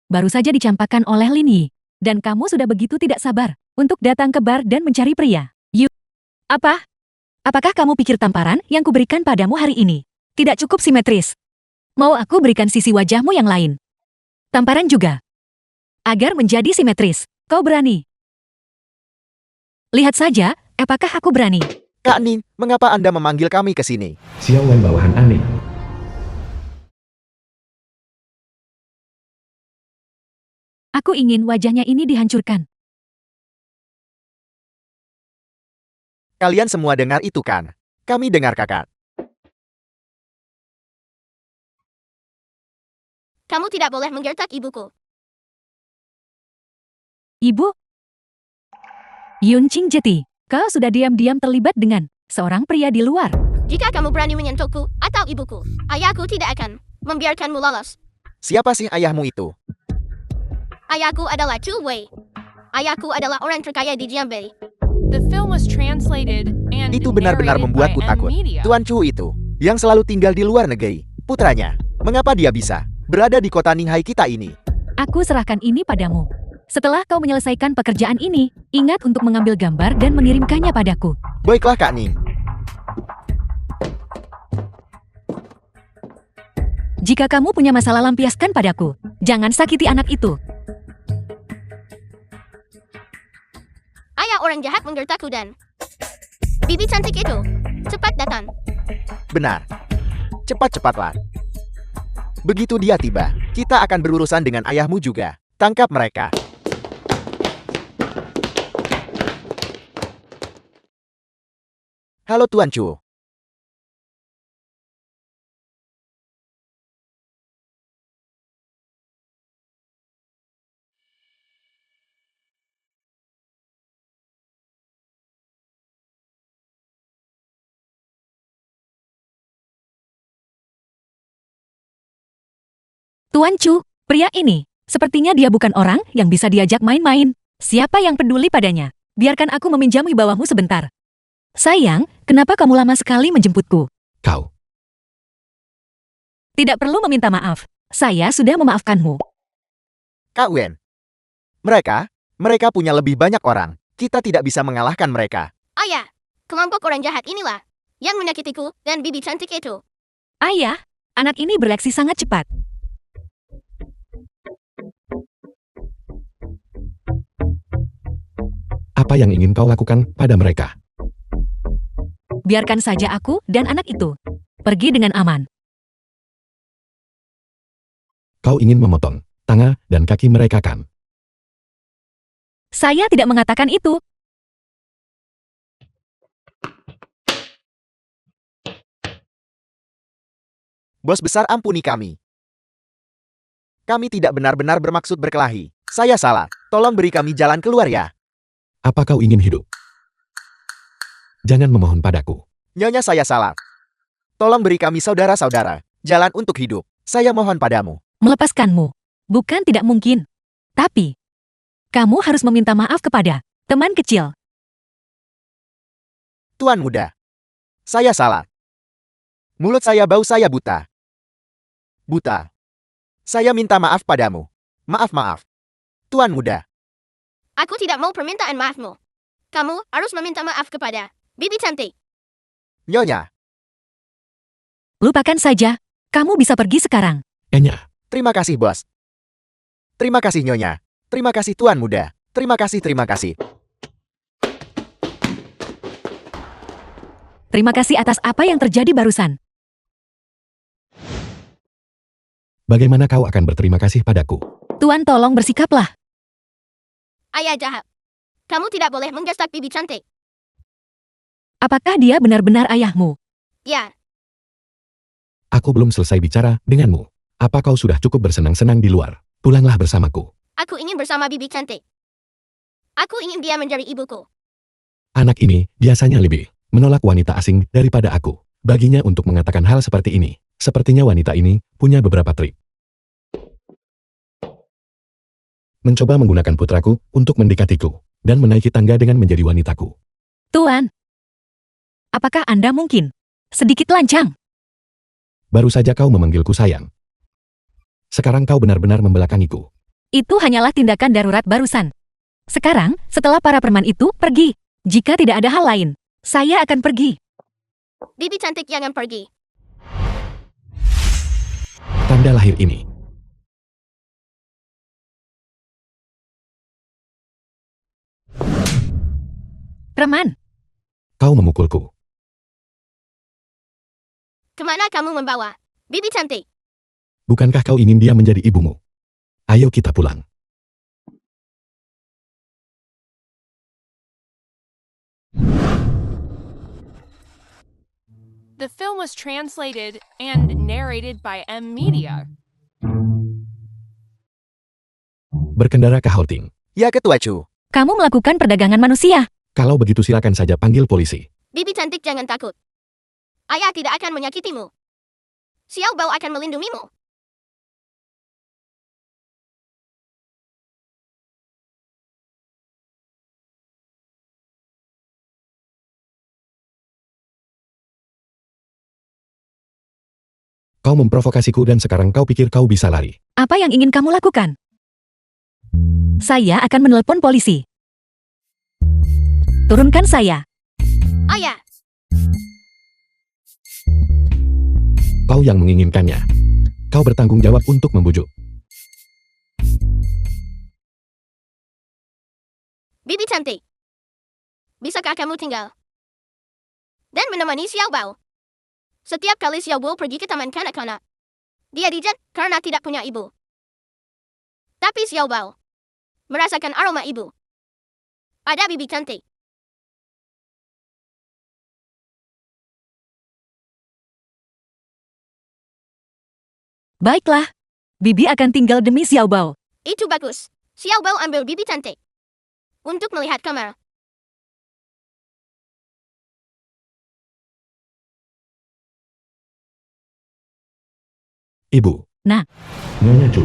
baru saja dicampakkan oleh Lin Yi. Dan kamu sudah begitu tidak sabar untuk datang ke bar dan mencari pria. Yu, apa? Apakah kamu pikir tamparan yang kuberikan padamu hari ini tidak cukup simetris? Mau aku berikan sisi wajahmu yang lain? Tamparan juga. Agar menjadi simetris, kau berani? Lihat saja, apakah aku berani? Kak Ning, mengapa Anda memanggil kami ke sini? Xiao Wen bawahan aneh. Aku ingin wajahnya ini dihancurkan. Kalian semua dengar itu kan? Kami dengar kakak. Kamu tidak boleh menggertak ibuku. Ibu? Yun Qing Jeti, kau sudah diam-diam terlibat dengan seorang pria di luar. Jika kamu berani menyentuhku atau ibuku, ayahku tidak akan membiarkanmu lolos. Siapa sih ayahmu itu? Ayahku adalah Chu Wei. Ayahku adalah orang terkaya di Jianbei. The film was translated and Itu benar-benar narrated membuatku by takut. N-Media. Tuan Chu itu, yang selalu tinggal di luar negeri. Putranya, mengapa dia bisa berada di kota Ninghai kita ini? Aku serahkan ini padamu. Setelah kau menyelesaikan pekerjaan ini, ingat untuk mengambil gambar dan mengirimkannya padaku. Baiklah Kak Ning. Jika kamu punya masalah lampiaskan padaku. Jangan sakiti anak itu. Ayah orang jahat menggertakku dan bibi cantik itu cepat datang. Benar. Cepat-cepatlah. Begitu dia tiba, kita akan berurusan dengan ayahmu juga. Tangkap mereka. Halo Tuan Chu. Tuan Chu, pria ini, sepertinya dia bukan orang yang bisa diajak main-main. Siapa yang peduli padanya? Biarkan aku meminjam wibawahmu sebentar. Sayang, kenapa kamu lama sekali menjemputku? Kau. Tidak perlu meminta maaf. Saya sudah memaafkanmu. Kak Wen. Mereka punya lebih banyak orang. Kita tidak bisa mengalahkan mereka. Ayah, kelompok orang jahat inilah yang menyakitiku dan bibi cantik itu. Ayah, anak ini bereaksi sangat cepat. Apa yang ingin kau lakukan pada mereka? Biarkan saja aku dan anak itu pergi dengan aman. Kau ingin memotong tangan dan kaki mereka kan? Saya tidak mengatakan itu. Bos besar ampuni kami. Kami tidak benar-benar bermaksud berkelahi. Saya salah. Tolong beri kami jalan keluar ya. Apa kau ingin hidup? Jangan memohon padaku. Nyonya saya salah. Tolong beri kami saudara-saudara jalan untuk hidup. Saya mohon padamu. Melepaskanmu. Bukan tidak mungkin. Tapi, kamu harus meminta maaf kepada teman kecil. Tuan muda. Saya salah. Mulut saya bau, saya buta. Buta. Saya minta maaf padamu. Maaf. Tuan muda. Aku tidak mau permintaan maafmu. Kamu harus meminta maaf kepada bibi cantik. Nyonya. Lupakan saja. Kamu bisa pergi sekarang. Enya, Terima kasih bos. Terima kasih Nyonya. Terima kasih Tuan muda. Terima kasih. Terima kasih atas apa yang terjadi barusan. bagaimana kau akan berterima kasih padaku? Tuan tolong bersikaplah. Ayah jahat. Kamu tidak boleh menggestak bibi cantik. Apakah dia benar-benar ayahmu? Ya, Aku belum selesai bicara denganmu. Apa kau sudah cukup bersenang-senang di luar? Pulanglah bersamaku. aku ingin bersama bibi cantik. Aku ingin dia menjadi ibuku. Anak ini biasanya lebih menolak wanita asing daripada aku. Baginya untuk mengatakan hal seperti ini, sepertinya wanita ini punya beberapa trik. Mencoba menggunakan putraku untuk mendekatiku dan menaiki tangga dengan menjadi wanitaku. Tuan, apakah Anda mungkin sedikit lancang? Baru saja kau memanggilku sayang. Sekarang kau benar-benar membelakangiku. Itu hanyalah tindakan darurat barusan. Sekarang, setelah para preman itu pergi, jika tidak ada hal lain, saya akan pergi. Bibi cantik jangan pergi. Tanda lahir ini. Preman, Kau memukulku. Kemana kamu membawa? Bibi cantik. Bukankah kau ingin dia menjadi ibumu? Ayo kita pulang. The film was translated and narrated by M Media. Berkendara ke Houting. Ya Ketua Chu. kamu melakukan perdagangan manusia. Kalau begitu silakan saja panggil polisi. Bibi cantik jangan takut. Ayah tidak akan menyakitimu. Xiao Bao akan melindungimu. Kau memprovokasiku dan sekarang kau pikir kau bisa lari. Apa yang ingin kamu lakukan? Saya akan menelpon polisi. Turunkan saya. Ayah, Kau yang menginginkannya. Kau bertanggung jawab untuk membujuk. Bibi cantik. Bisakah kamu tinggal? Dan menemani Xiao Bao. Setiap kali Xiao Bao pergi ke taman kanak-kanak, dia dijat karena tidak punya ibu. Tapi Xiao Bao merasakan aroma ibu pada bibi cantik. Baiklah. Bibi akan tinggal demi Xiao Bao. Itu bagus. Xiao Bao ambil bibi cantik untuk melihat kamar. Ibu. Nah. Nyonya Chu.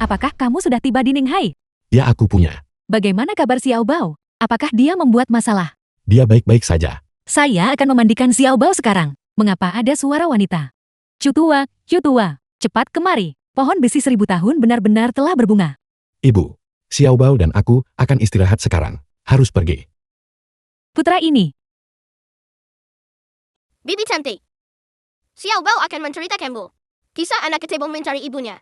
Apakah kamu sudah tiba di Ninghai? Ya aku punya. Bagaimana kabar Xiao Bao? Apakah dia membuat masalah? Dia baik-baik saja. Saya akan memandikan Xiao Bao sekarang. Mengapa ada suara wanita? Cu tua, cepat kemari. Pohon besi 1000 tahun benar-benar telah berbunga. Ibu. Xiao Bao dan aku akan istirahat sekarang. Harus pergi. Putra ini, Bibi cantik. Xiao Bao akan menceritakanmu kisah anak kecebong mencari ibunya.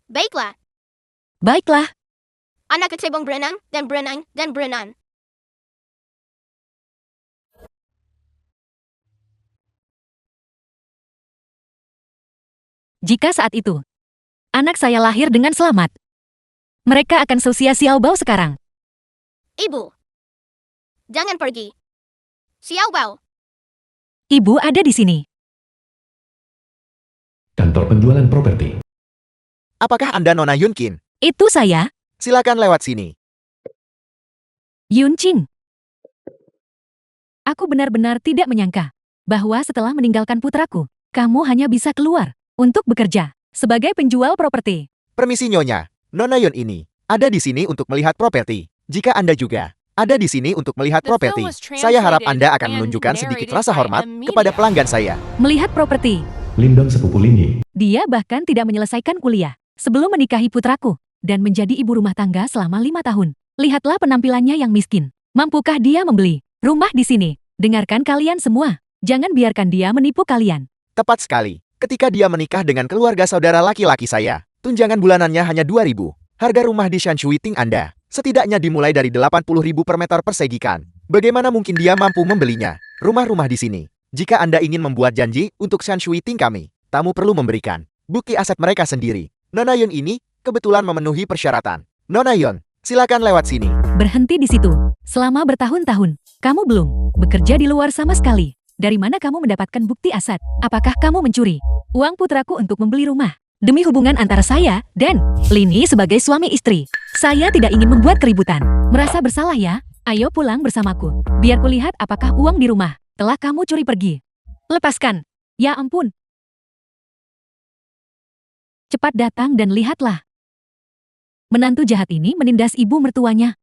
Baiklah, baiklah. anak kecebong berenang dan berenang dan berenang. Jika saat itu, anak saya lahir dengan selamat, mereka akan seusia Xiao Bao sekarang. Ibu, jangan pergi. Xiao Bao, Ibu ada di sini. Kantor penjualan properti. Apakah Anda Nona Yunkin? Itu saya, Silakan lewat sini. Yun Qing. Aku benar-benar tidak menyangka bahwa setelah meninggalkan putraku, kamu hanya bisa keluar untuk bekerja sebagai penjual properti. Permisi Nyonya, Nona Yun ini ada di sini untuk melihat properti. Jika Anda juga ada di sini untuk melihat The film properti, was saya harap translated Anda akan and menunjukkan sedikit narrated rasa by hormat M kepada Media. pelanggan saya. Melihat properti, Lindong sepupu Linyi. dia bahkan tidak menyelesaikan kuliah sebelum menikahi putraku dan menjadi ibu rumah tangga selama 5 tahun. Lihatlah penampilannya yang miskin. Mampukah dia membeli rumah di sini? Dengarkan kalian semua. Jangan biarkan dia menipu kalian. Tepat sekali. Ketika dia menikah dengan keluarga saudara laki-laki saya, tunjangan bulanannya hanya 2.000. Harga rumah di Shanshui Ting Anda setidaknya dimulai dari 80.000 per meter persegi kan. Bagaimana mungkin dia mampu membelinya? Rumah-rumah di sini. Jika Anda ingin membuat janji untuk Shanshui Ting kami, tamu perlu memberikan bukti aset mereka sendiri. Nona Yun ini kebetulan memenuhi persyaratan. Nona Yun, silakan lewat sini. Berhenti di situ. Selama bertahun-tahun, kamu belum bekerja di luar sama sekali. Dari mana kamu mendapatkan bukti aset? Apakah kamu mencuri uang putraku untuk membeli rumah? Demi hubungan antara saya dan Lini sebagai suami istri, saya tidak ingin membuat keributan. Merasa bersalah ya? Ayo pulang bersamaku. Biar kulihat apakah uang di rumah telah kamu curi pergi. Lepaskan. Ya ampun. Cepat datang dan lihatlah. Menantu jahat ini menindas ibu mertuanya.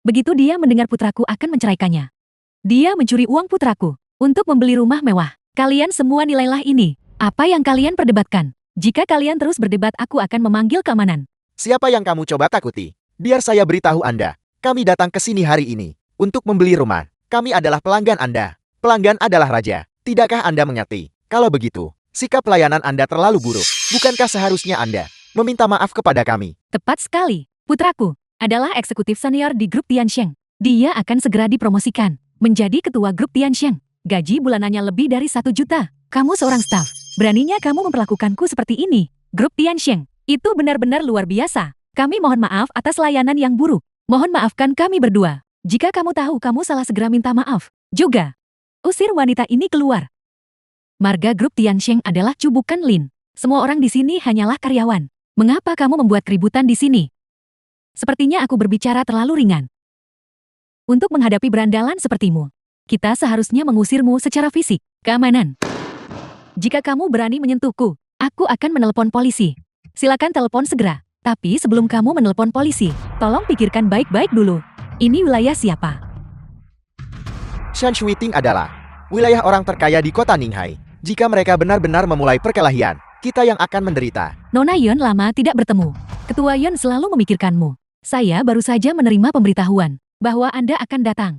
Begitu dia mendengar putraku akan menceraikannya. Dia mencuri uang putraku untuk membeli rumah mewah. Kalian semua nilailah ini. Apa yang kalian perdebatkan? Jika kalian terus berdebat, aku akan memanggil keamanan. Siapa yang kamu coba takuti? Biar saya beritahu Anda. Kami datang ke sini hari ini untuk membeli rumah. Kami adalah pelanggan Anda. Pelanggan adalah raja. Tidakkah Anda mengerti? Kalau begitu, sikap pelayanan Anda terlalu buruk. Bukankah seharusnya Anda meminta maaf kepada kami? Tepat sekali. Putraku adalah eksekutif senior di grup Tianxiang. Dia akan segera dipromosikan menjadi ketua grup Tianxiang. Gaji bulanannya lebih dari 1 juta. Kamu seorang staf. Beraninya kamu memperlakukanku seperti ini. Grup Tianxiang itu benar-benar luar biasa. Kami mohon maaf atas layanan yang buruk. Mohon maafkan kami berdua. Jika kamu tahu kamu salah, segera minta maaf. Juga, usir wanita ini keluar. Marga grup Tianxiang adalah cubukan Lin. Semua orang di sini hanyalah karyawan. Mengapa kamu membuat keributan di sini? Sepertinya aku berbicara terlalu ringan. Untuk menghadapi berandalan sepertimu, kita seharusnya mengusirmu secara fisik. Keamanan. Jika kamu berani menyentuhku, aku akan menelpon polisi. Silakan telepon segera. Tapi sebelum kamu menelpon polisi, tolong pikirkan baik-baik dulu. Ini wilayah siapa? Shan Shuiting adalah wilayah orang terkaya di kota Ninghai. Jika mereka benar-benar memulai perkelahian, kita yang akan menderita. Nona Yun lama tidak bertemu. Ketua Yun selalu memikirkanmu. Saya baru saja menerima pemberitahuan bahwa Anda akan datang.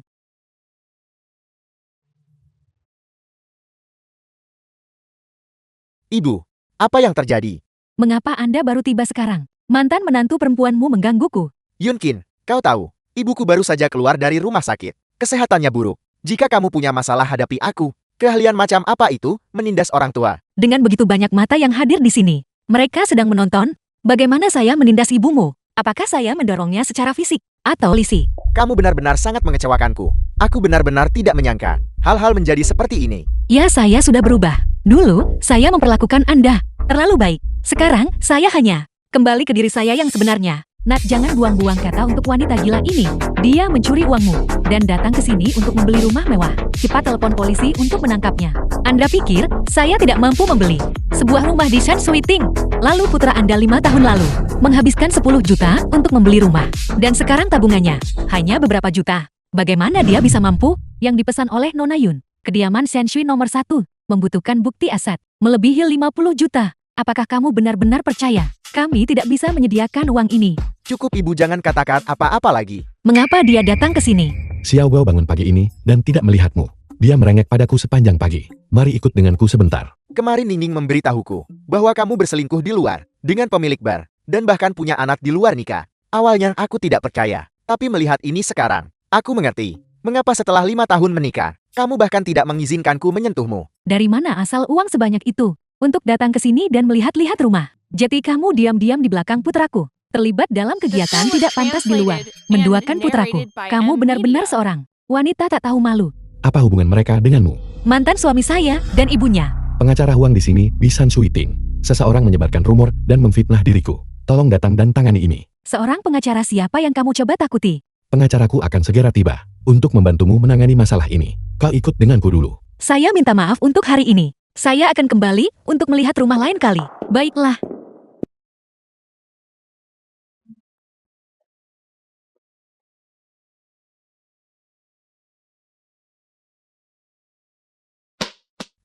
Ibu, apa yang terjadi? Mengapa Anda baru tiba sekarang? Mantan menantu perempuanmu menggangguku. Yunkin, kau tahu, ibuku baru saja keluar dari rumah sakit. Kesehatannya buruk. Jika kamu punya masalah, hadapi aku. Keahlian macam apa itu, menindas orang tua? Dengan begitu banyak mata yang hadir di sini, mereka sedang menonton bagaimana saya menindas ibumu. Apakah saya mendorongnya secara fisik atau lisi? Kamu benar-benar sangat mengecewakanku. Aku benar-benar tidak menyangka hal-hal menjadi seperti ini. Ya, saya sudah berubah. Dulu, saya memperlakukan Anda terlalu baik. Sekarang, saya hanya kembali ke diri saya yang sebenarnya. Nak, jangan buang-buang kata untuk wanita gila ini. Dia mencuri uangmu dan datang ke sini untuk membeli rumah mewah. Cepat telepon polisi untuk menangkapnya. Anda pikir saya tidak mampu membeli sebuah rumah di Shan Shuiting? Lalu putra Anda 5 tahun lalu menghabiskan 10 juta untuk membeli rumah. Dan sekarang tabungannya hanya beberapa juta. Bagaimana dia bisa mampu? Yang dipesan oleh Nona Yun, kediaman Shan Shui nomor 1, membutuhkan bukti aset melebihi 50 juta. Apakah kamu benar-benar percaya kami tidak bisa menyediakan uang ini? Cukup, ibu, jangan katakan apa-apa lagi. Mengapa dia datang ke sini? Xiao Bao bangun pagi ini dan tidak melihatmu. Dia merengek padaku sepanjang pagi. Mari ikut denganku sebentar. Kemarin Nining memberitahuku bahwa kamu berselingkuh di luar dengan pemilik bar dan bahkan punya anak di luar nikah. Awalnya aku tidak percaya, tapi melihat ini sekarang, aku mengerti mengapa setelah 5 tahun menikah, kamu bahkan tidak mengizinkanku menyentuhmu. Dari mana asal uang sebanyak itu untuk datang ke sini dan melihat-lihat rumah? Jadi kamu diam-diam di belakang putraku, terlibat dalam kegiatan tidak pantas di luar, menduakan putraku. Kamu benar-benar seorang wanita tak tahu malu. Apa hubungan mereka denganmu? Mantan suami saya dan ibunya. Pengacara Huang di sini di Shan Shuiting. Seseorang menyebarkan rumor dan memfitnah diriku. Tolong datang dan tangani ini. Seorang pengacara siapa yang kamu coba takuti? Pengacaraku akan segera tiba untuk membantumu menangani masalah ini. Kau ikut denganku dulu. Saya minta maaf untuk hari ini. Saya akan kembali untuk melihat rumah lain kali. Baiklah.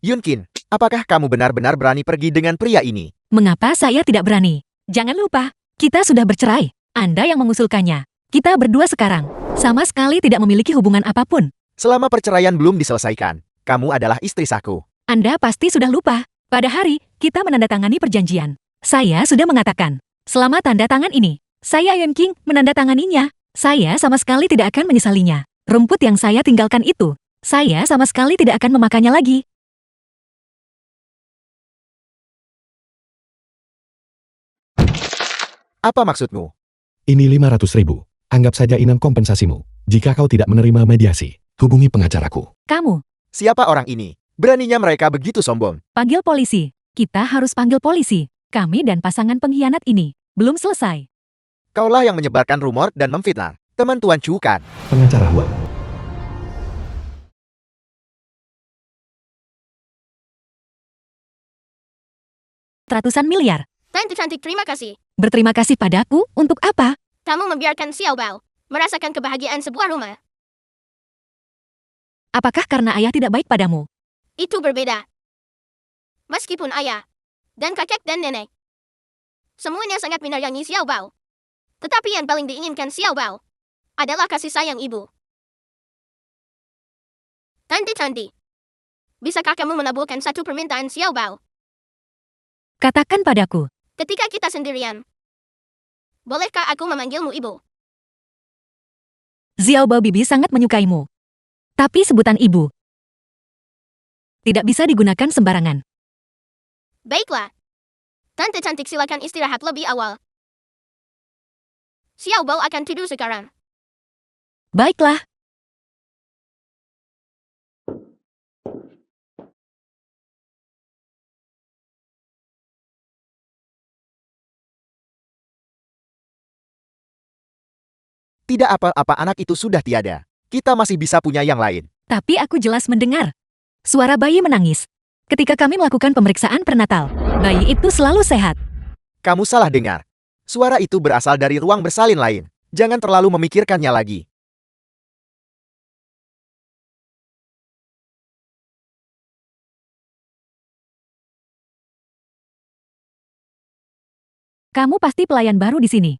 Yunkin, apakah kamu benar-benar berani pergi dengan pria ini? Mengapa saya tidak berani? Jangan lupa, kita sudah bercerai. Anda yang mengusulkannya. Kita berdua sekarang sama sekali tidak memiliki hubungan apapun. Selama perceraian belum diselesaikan, kamu adalah istri saku. Anda pasti sudah lupa. Pada hari kita menandatangani perjanjian, saya sudah mengatakan, selama tanda tangan ini, saya Yun King menandatanganinya. Saya sama sekali tidak akan menyesalinya. Rumput yang saya tinggalkan itu, saya sama sekali tidak akan memakannya lagi. Apa maksudmu? Ini 500.000. Anggap saja inam kompensasimu. Jika kau tidak menerima mediasi, hubungi pengacaraku. Kamu, Siapa orang ini? Beraninya mereka begitu sombong. panggil polisi. Kita harus panggil polisi. Kami dan pasangan pengkhianat ini belum selesai. Kaulah yang menyebarkan rumor dan memfitnah. Teman Tuan Chu kan? Pengacara Huang. Ratusan miliar. Tante cantik, terima kasih. Berterima kasih padaku untuk apa? Kamu membiarkan Xiao Bao merasakan kebahagiaan sebuah rumah. Apakah karena ayah tidak baik padamu? Itu berbeda. Meskipun ayah dan kakek dan nenek. Semuanya sangat menyayangi Xiao Bao. Tetapi yang paling diinginkan Xiao Bao adalah kasih sayang ibu. Tanti, bisakah kamu mengabulkan satu permintaan Xiao Bao? Katakan padaku. Ketika kita sendirian, bolehkah aku memanggilmu ibu? Xiao Bao bibi sangat menyukaimu. Tapi sebutan ibu tidak bisa digunakan sembarangan. Baiklah. Tante cantik, silakan istirahat lebih awal. Xiao Bao akan tidur sekarang. Baiklah. Tidak apa-apa, anak itu sudah tiada. Kita masih bisa punya yang lain. Tapi aku jelas mendengar suara bayi menangis. Ketika kami melakukan pemeriksaan prenatal, bayi itu selalu sehat. Kamu salah dengar. Suara itu berasal dari ruang bersalin lain. Jangan terlalu memikirkannya lagi. Kamu pasti pelayan baru di sini.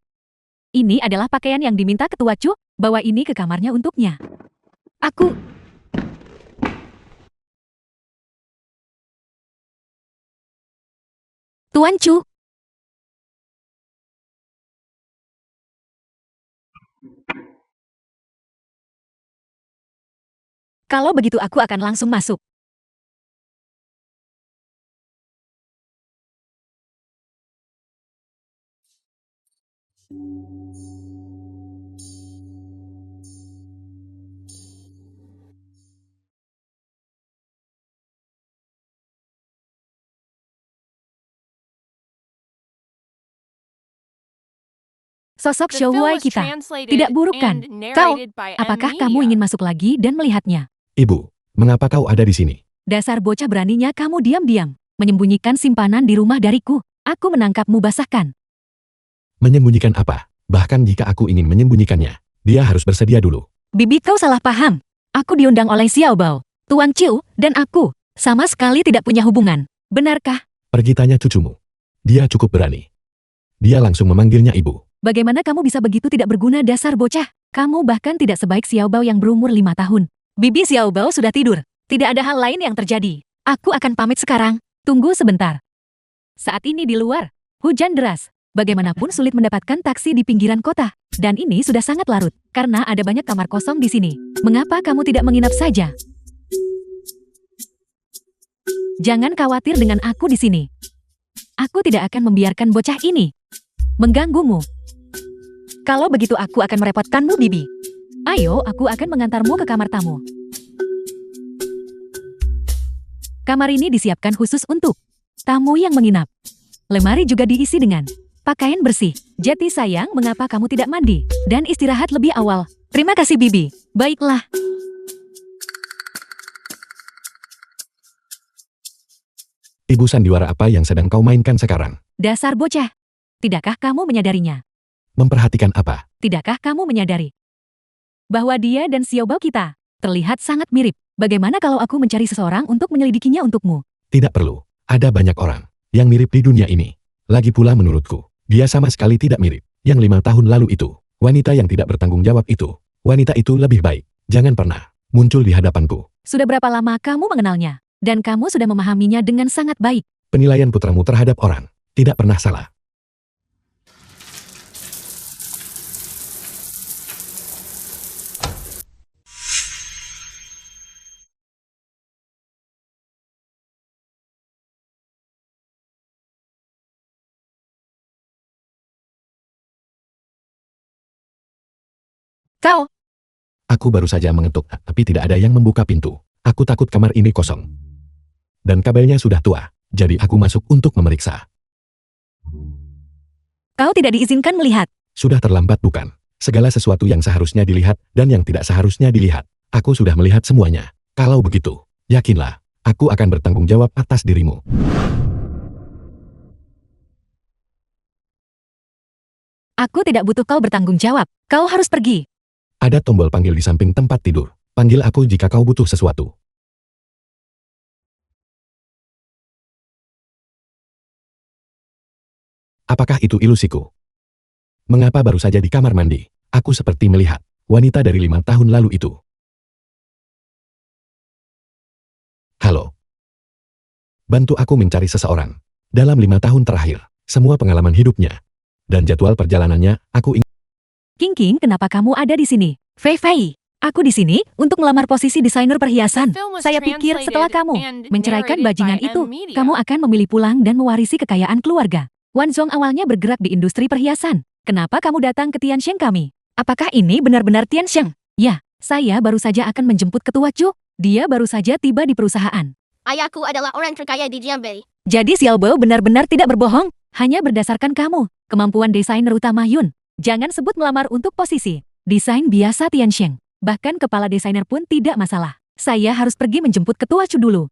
Ini adalah pakaian yang diminta ketua Chu. Bawa ini ke kamarnya untuknya. Aku... Tuan Chu. Kalau begitu aku akan langsung masuk. Sosok The film Shouwei was kita translated tidak buruk kan? and Kau, narrated by apakah M. kamu Media. ingin masuk lagi dan melihatnya? Ibu, mengapa kau ada di sini? Dasar bocah, beraninya kamu diam-diam menyembunyikan simpanan di rumah dariku. Aku menangkapmu, basahkan. Menyembunyikan apa? Bahkan jika aku ingin menyembunyikannya, dia harus bersedia dulu. Bibi, kau salah paham. Aku diundang oleh Xiao Bao, Tuan Chiu, dan aku sama sekali tidak punya hubungan. Benarkah? Pergi tanya cucumu. Dia cukup berani. Dia langsung memanggilnya ibu. Bagaimana kamu bisa begitu tidak berguna, dasar bocah? Kamu bahkan tidak sebaik Xiao Bao yang berumur 5 tahun. Bibi, Xiao Bao sudah tidur. Tidak ada hal lain yang terjadi. Aku akan pamit sekarang. Tunggu sebentar. Saat ini di luar, hujan deras. Bagaimanapun sulit mendapatkan taksi di pinggiran kota. Dan ini sudah sangat larut, karena ada banyak kamar kosong di sini. Mengapa kamu tidak menginap saja? Jangan khawatir dengan aku di sini. Aku tidak akan membiarkan bocah ini mengganggumu. Kalau begitu aku akan merepotkanmu, Bibi. Ayo, aku akan mengantarmu ke kamar tamu. Kamar ini disiapkan khusus untuk tamu yang menginap. Lemari juga diisi dengan pakaian bersih. Jati sayang, mengapa kamu tidak mandi dan istirahat lebih awal? Terima kasih, Bibi. Baiklah. Ibu, sandiwara apa yang sedang kau mainkan sekarang? Dasar bocah. Tidakkah kamu menyadarinya? Memperhatikan apa? Tidakkah kamu menyadari bahwa dia dan Xiao Bao kita terlihat sangat mirip? Bagaimana kalau aku mencari seseorang untuk menyelidikinya untukmu? Tidak perlu. Ada banyak orang yang mirip di dunia ini. Lagi pula menurutku, dia sama sekali tidak mirip. Yang 5 tahun lalu itu, wanita yang tidak bertanggung jawab itu, wanita itu lebih baik. Jangan pernah muncul di hadapanku. Sudah berapa lama kamu mengenalnya? Dan kamu sudah memahaminya dengan sangat baik. Penilaian putramu terhadap orang tidak pernah salah. Kau, Aku baru saja mengetuk, tapi tidak ada yang membuka pintu. Aku takut kamar ini kosong. Dan kabelnya sudah tua, jadi aku masuk untuk memeriksa. kau tidak diizinkan melihat. Sudah terlambat bukan? Segala sesuatu yang seharusnya dilihat dan yang tidak seharusnya dilihat. Aku sudah melihat semuanya. Kalau begitu, yakinlah, aku akan bertanggung jawab atas dirimu. Aku tidak butuh kau bertanggung jawab. Kau harus pergi. Ada tombol panggil di samping tempat tidur. Panggil aku jika kau butuh sesuatu. Apakah itu ilusiku? Mengapa baru saja di kamar mandi, aku seperti melihat wanita dari 5 tahun lalu itu? Halo. Bantu aku mencari seseorang. Dalam 5 tahun terakhir, semua pengalaman hidupnya dan jadwal perjalanannya, aku ingin. King King, kenapa kamu ada di sini? Fei Fei, aku di sini untuk melamar posisi desainer perhiasan. Film was Saya pikir setelah translated kamu and menceraikan narrated bajingan by itu, M-Media. kamu akan memilih pulang dan mewarisi kekayaan keluarga. Wan Zhong awalnya bergerak di industri perhiasan. Kenapa kamu datang ke Tiansheng kami? Apakah ini benar-benar Tiansheng? Ya, saya baru saja akan menjemput ketua Chu. Dia baru saja tiba di perusahaan. Ayahku adalah orang terkaya di Jianbei. Jadi Xiaobo benar-benar tidak berbohong, hanya berdasarkan kamu, kemampuan desainer utama Yun. Jangan sebut melamar untuk posisi desain biasa Tiansheng. Bahkan kepala desainer pun tidak masalah. Saya harus pergi menjemput ketua Chu dulu.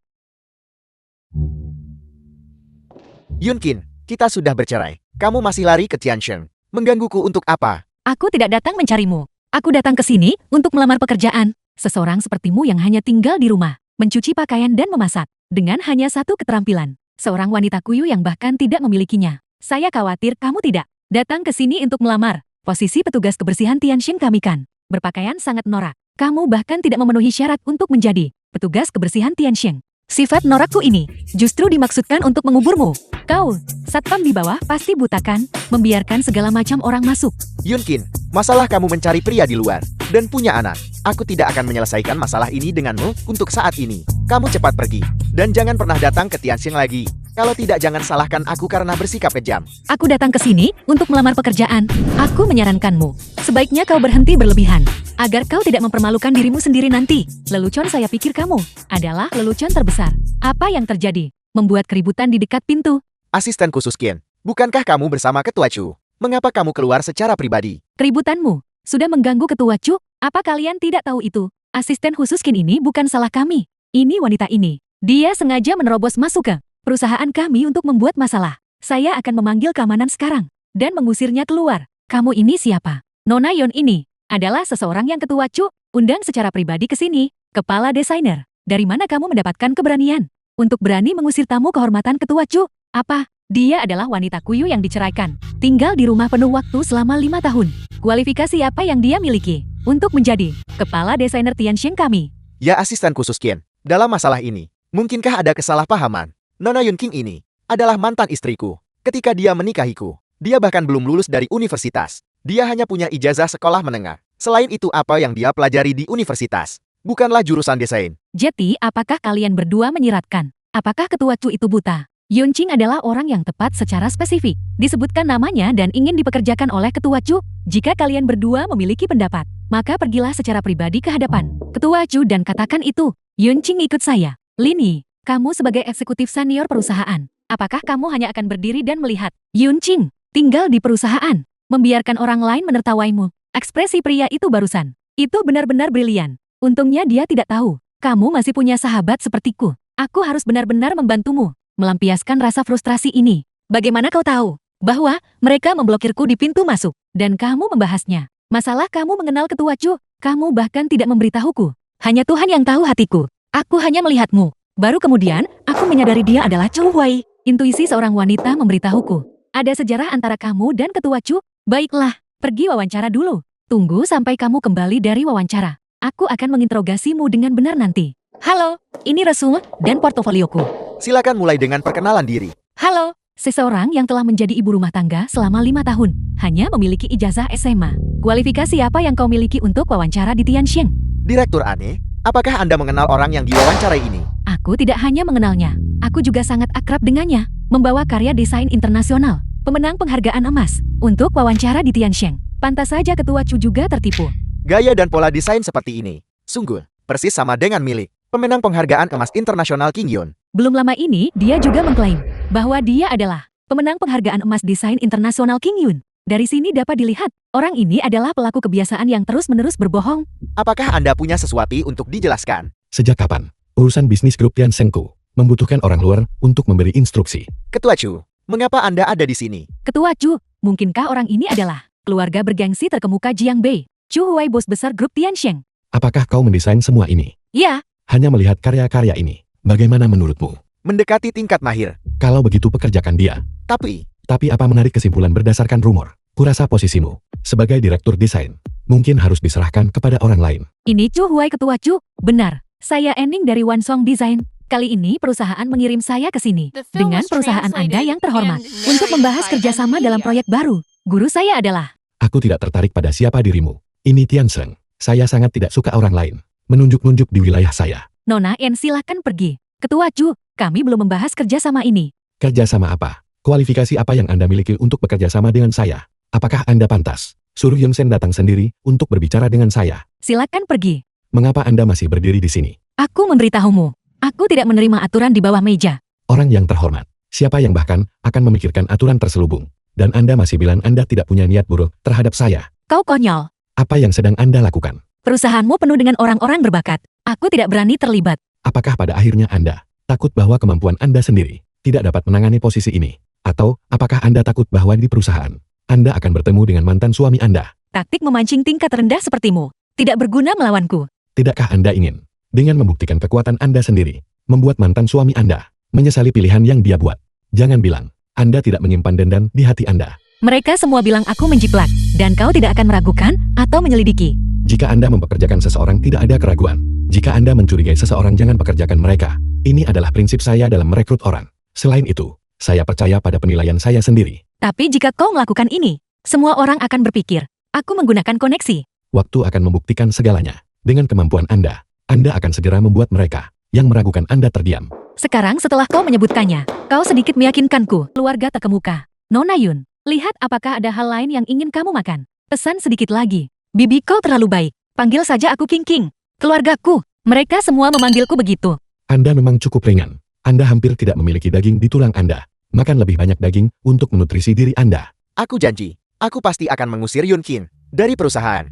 Yunkin, kita sudah bercerai. Kamu masih lari ke Tiansheng. Menggangguku untuk apa? Aku tidak datang mencarimu. Aku datang ke sini untuk melamar pekerjaan. Seseorang sepertimu yang hanya tinggal di rumah, mencuci pakaian dan memasak, dengan hanya satu keterampilan. Seorang wanita kuyu yang bahkan tidak memilikinya. Saya khawatir kamu tidak datang ke sini untuk melamar posisi petugas kebersihan Tiansheng kami kan. Berpakaian sangat norak. Kamu bahkan tidak memenuhi syarat untuk menjadi petugas kebersihan Tiansheng. Sifat norakku ini justru dimaksudkan untuk menguburmu. Kau, satpam di bawah pasti buta kan, membiarkan segala macam orang masuk. Yunkin, masalah kamu mencari pria di luar dan punya anak. Aku tidak akan menyelesaikan masalah ini denganmu untuk saat ini. Kamu cepat pergi dan jangan pernah datang ke Tiansheng lagi. Kalau tidak, jangan salahkan aku karena bersikap kejam. Aku datang ke sini untuk melamar pekerjaan. Aku menyarankanmu, sebaiknya kau berhenti berlebihan, agar kau tidak mempermalukan dirimu sendiri nanti. Lelucon saya pikir kamu adalah lelucon terbesar. Apa yang terjadi? Membuat keributan di dekat pintu. Asisten khusus Qian, bukankah kamu bersama Ketua Chu? Mengapa kamu keluar secara pribadi? Keributanmu sudah mengganggu ketua Chu. Apa kalian tidak tahu itu? Asisten khusus Qin ini bukan salah kami. Ini wanita ini. Dia sengaja menerobos masuk ke perusahaan kami untuk membuat masalah. Saya akan memanggil keamanan sekarang dan mengusirnya keluar. Kamu ini siapa? Nona Yon ini adalah seseorang yang ketua Chu undang secara pribadi ke sini. Kepala desainer. Dari mana kamu mendapatkan keberanian untuk berani mengusir tamu kehormatan ketua Chu? Apa? Dia adalah wanita kuyu yang diceraikan. Tinggal di rumah penuh waktu selama 5 tahun. Kualifikasi apa yang dia miliki untuk menjadi kepala desainer Tiansheng kami? Ya, asisten khusus Qian, dalam masalah ini, mungkinkah ada kesalahpahaman? Nona Yunking ini adalah mantan istriku. Ketika dia menikahiku, dia bahkan belum lulus dari universitas. Dia hanya punya ijazah sekolah menengah. Selain itu, apa yang dia pelajari di universitas? Bukanlah jurusan desain. Jadi, apakah kalian berdua menyiratkan? Apakah ketua Chu itu buta? Yunqing adalah orang yang tepat secara spesifik. Disebutkan namanya dan ingin dipekerjakan oleh ketua Chu. Jika kalian berdua memiliki pendapat, maka pergilah secara pribadi ke hadapan ketua Chu dan katakan itu. Yunqing, ikut saya. Lini, kamu sebagai eksekutif senior perusahaan, apakah kamu hanya akan berdiri dan melihat Yunqing tinggal di perusahaan, membiarkan orang lain menertawaimu? Ekspresi pria itu barusan, itu benar-benar brilian. Untungnya dia tidak tahu, kamu masih punya sahabat sepertiku. Aku harus benar-benar membantumu melampiaskan rasa frustrasi ini. Bagaimana kau tahu bahwa mereka memblokirku di pintu masuk dan kamu membahasnya? Masalah kamu mengenal ketua Chu, kamu bahkan tidak memberitahuku. Hanya Tuhan yang tahu hatiku. Aku hanya melihatmu. Baru kemudian, aku menyadari dia adalah Chu Huai. Intuisi seorang wanita memberitahuku. Ada sejarah antara kamu dan ketua Chu? Baiklah, pergi wawancara dulu. Tunggu sampai kamu kembali dari wawancara. Aku akan menginterogasimu dengan benar nanti. Halo, ini resume dan portofolioku. Silakan mulai dengan perkenalan diri. Halo, seseorang yang telah menjadi ibu rumah tangga selama 5 tahun, hanya memiliki ijazah SMA. Kualifikasi apa yang kau miliki untuk wawancara di Tiansheng? Direktur Ane, apakah Anda mengenal orang yang diwawancarai ini? Aku tidak hanya mengenalnya, aku juga sangat akrab dengannya, membawa karya desain internasional, pemenang penghargaan emas, untuk wawancara di Tiansheng. Pantas saja ketua Chu juga tertipu. Gaya dan pola desain seperti ini, sungguh, persis sama dengan milik pemenang penghargaan emas internasional King Yun. Belum lama ini, dia juga mengklaim bahwa dia adalah pemenang penghargaan emas desain internasional King Yun. Dari sini dapat dilihat, orang ini adalah pelaku kebiasaan yang terus-menerus berbohong. Apakah Anda punya sesuatu untuk dijelaskan? Sejak kapan urusan bisnis grup Tianshengku membutuhkan orang luar untuk memberi instruksi? Ketua Chu, mengapa Anda ada di sini? Ketua Chu, mungkinkah orang ini adalah keluarga bergengsi terkemuka Jiangbei, Chu Huai, bos besar grup Tiansheng? Apakah kau mendesain semua ini? Ya, Hanya melihat karya-karya ini, bagaimana menurutmu? Mendekati tingkat mahir. Kalau begitu pekerjakan dia. Tapi, Tapi apa menarik kesimpulan berdasarkan rumor? Kurasa posisimu sebagai direktur desain mungkin harus diserahkan kepada orang lain. Ini Chu Huai ketua Chu. Benar, saya Ening dari Wansong Design. Kali ini perusahaan mengirim saya ke sini The film dengan was perusahaan Anda yang terhormat translated and untuk narrated membahas by kerjasama M dalam Media. proyek baru. Guru saya adalah Aku tidak tertarik pada siapa dirimu. Ini Tiansheng. Saya sangat tidak suka orang lain menunjuk-nunjuk di wilayah saya. Nona En, silakan pergi. Ketua Chu, kami belum membahas kerjasama ini. Kerjasama apa? Kualifikasi apa yang Anda miliki untuk bekerja sama dengan saya? Apakah Anda pantas suruh Yongsen datang sendiri untuk berbicara dengan saya? Silakan pergi. Mengapa Anda masih berdiri di sini? Aku memberitahumu. Aku tidak menerima aturan di bawah meja. Orang yang terhormat, siapa yang bahkan akan memikirkan aturan terselubung? Dan Anda masih bilang Anda tidak punya niat buruk terhadap saya. Kau konyol. Apa yang sedang Anda lakukan? Perusahaanmu penuh dengan orang-orang berbakat. Aku tidak berani terlibat. Apakah pada akhirnya Anda takut bahwa kemampuan Anda sendiri tidak dapat menangani posisi ini? Atau apakah Anda takut bahwa di perusahaan Anda akan bertemu dengan mantan suami Anda? Taktik memancing tingkat rendah sepertimu tidak berguna melawanku. Tidakkah Anda ingin dengan membuktikan kekuatan Anda sendiri membuat mantan suami Anda menyesali pilihan yang dia buat? Jangan bilang Anda tidak menyimpan dendam di hati Anda. Mereka semua bilang aku menjiplak, dan kau tidak akan meragukan atau menyelidiki. Jika Anda mempekerjakan seseorang tidak ada keraguan. Jika Anda mencurigai seseorang jangan pekerjakan mereka. Ini adalah prinsip saya dalam merekrut orang. Selain itu, saya percaya pada penilaian saya sendiri. Tapi jika kau melakukan ini, semua orang akan berpikir, aku menggunakan koneksi. Waktu akan membuktikan segalanya. Dengan kemampuan Anda akan segera membuat mereka yang meragukan Anda terdiam. Sekarang setelah kau menyebutkannya, kau sedikit meyakinkanku. Keluarga terkemuka. Nona Yun, lihat apakah ada hal lain yang ingin kamu makan. Pesan sedikit lagi. Bibi kau terlalu baik. Panggil saja aku King King. Keluargaku, mereka semua memanggilku begitu. Anda memang cukup ringan. Anda hampir tidak memiliki daging di tulang Anda. Makan lebih banyak daging untuk menutrisi diri Anda. Aku janji, aku pasti akan mengusir Yun Qin dari perusahaan.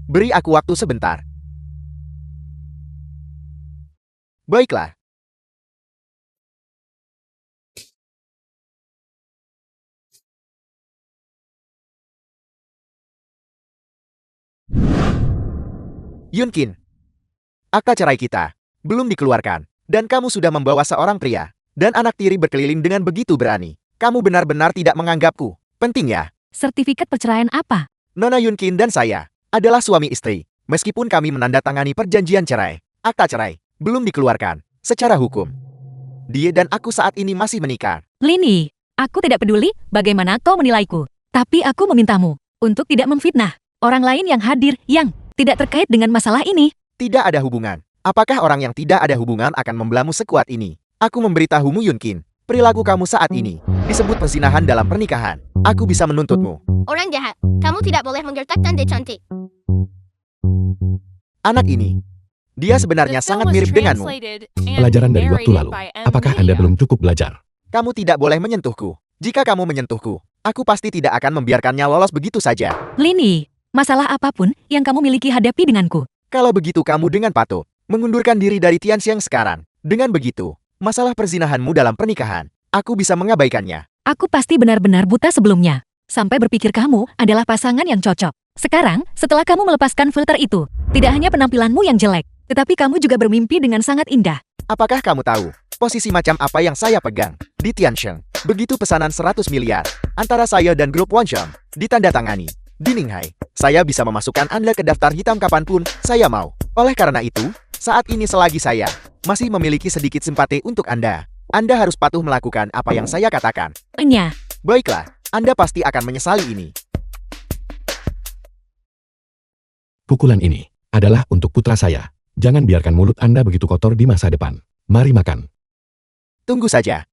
Beri aku waktu sebentar. Baiklah. Yun Qin, akta cerai kita belum dikeluarkan, dan kamu sudah membawa seorang pria dan anak tiri berkeliling dengan begitu berani. Kamu benar-benar tidak menganggapku penting ya? Sertifikat perceraian apa? Nona Yun Qin dan saya adalah suami istri. Meskipun kami menandatangani perjanjian cerai, akta cerai belum dikeluarkan secara hukum. Dia dan aku saat ini masih menikah. Lini, aku tidak peduli bagaimana kau menilaiku. Tapi aku memintamu untuk tidak memfitnah orang lain yang hadir yang tidak terkait dengan masalah ini. Tidak ada hubungan. Apakah orang yang tidak ada hubungan akan membelamu sekuat ini? Aku memberitahumu Yun Qin, perilaku kamu saat ini disebut persinahan dalam pernikahan. Aku bisa menuntutmu. Orang jahat, kamu tidak boleh menggertakkan dia cantik. Anak ini, dia sebenarnya The film sangat was mirip denganmu. translated and Pelajaran dari waktu narrated lalu. by M Apakah Anda Media. belum cukup belajar? Kamu tidak boleh menyentuhku. Jika kamu menyentuhku, aku pasti tidak akan membiarkannya lolos begitu saja. Lini, masalah apapun yang kamu miliki hadapi denganku. Kalau begitu kamu dengan patut mengundurkan diri dari Tianxiang sekarang. Dengan begitu, masalah perzinahanmu dalam pernikahan, aku bisa mengabaikannya. Aku pasti benar-benar buta sebelumnya. Sampai berpikir kamu adalah pasangan yang cocok. Sekarang, setelah kamu melepaskan filter itu, tidak hanya penampilanmu yang jelek, tetapi kamu juga bermimpi dengan sangat indah. Apakah kamu tahu posisi macam apa yang saya pegang di Tianxiang? Begitu pesanan 100 miliar antara saya dan grup Wansheng ditandatangani di Ninghai, saya bisa memasukkan Anda ke daftar hitam kapanpun saya mau. Oleh karena itu, saat ini selagi saya masih memiliki sedikit simpati untuk Anda harus patuh melakukan apa yang saya katakan. Enya, Baiklah, Anda pasti akan menyesali ini. Pukulan ini adalah untuk putra saya. Jangan biarkan mulut Anda begitu kotor di masa depan. Mari makan. Tunggu saja.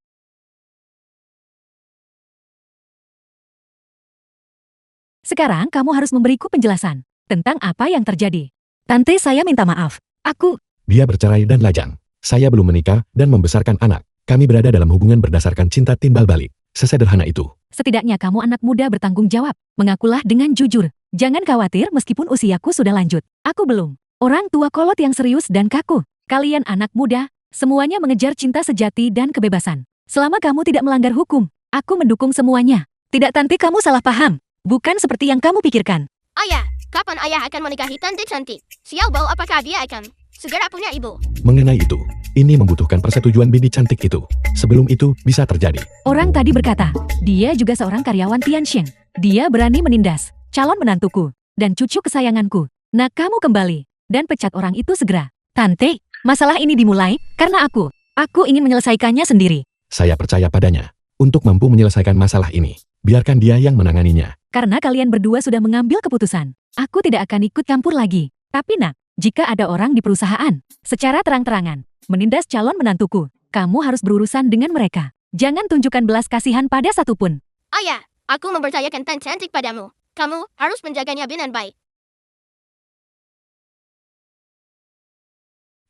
sekarang kamu harus memberiku penjelasan tentang apa yang terjadi. Tante, saya minta maaf. Aku Dia bercerai dan lajang. Saya belum menikah dan membesarkan anak. Kami berada dalam hubungan berdasarkan cinta timbal balik. Sesederhana itu. Setidaknya kamu anak muda bertanggung jawab. Mengakulah dengan jujur. Jangan khawatir meskipun usiaku sudah lanjut. Aku belum. Orang tua kolot yang serius dan kaku. Kalian anak muda, semuanya mengejar cinta sejati dan kebebasan. Selama kamu tidak melanggar hukum, aku mendukung semuanya. Tidak, Tante, kamu salah paham. Bukan seperti yang kamu pikirkan. Ayah, kapan ayah akan menikahi Tante cantik? Xiao Bao, apakah dia akan segera punya ibu? Mengenai itu, Ini membutuhkan persetujuan bini cantik itu. Sebelum itu bisa terjadi. Orang tadi berkata, dia juga seorang karyawan Tianxing. Dia berani menindas calon menantuku dan cucu kesayanganku. Nah, kamu kembali dan pecat orang itu segera. Tante, masalah ini dimulai karena aku. Aku ingin menyelesaikannya sendiri. Saya percaya padanya. Untuk mampu menyelesaikan masalah ini, biarkan dia yang menanganinya. Karena kalian berdua sudah mengambil keputusan. Aku tidak akan ikut campur lagi. Tapi nak, jika ada orang di perusahaan, secara terang-terangan, menindas calon menantuku, kamu harus berurusan dengan mereka. Jangan tunjukkan belas kasihan pada satupun. Ayah, aku mempercayakan Tan Cantik padamu. Kamu harus menjaganya dengan baik.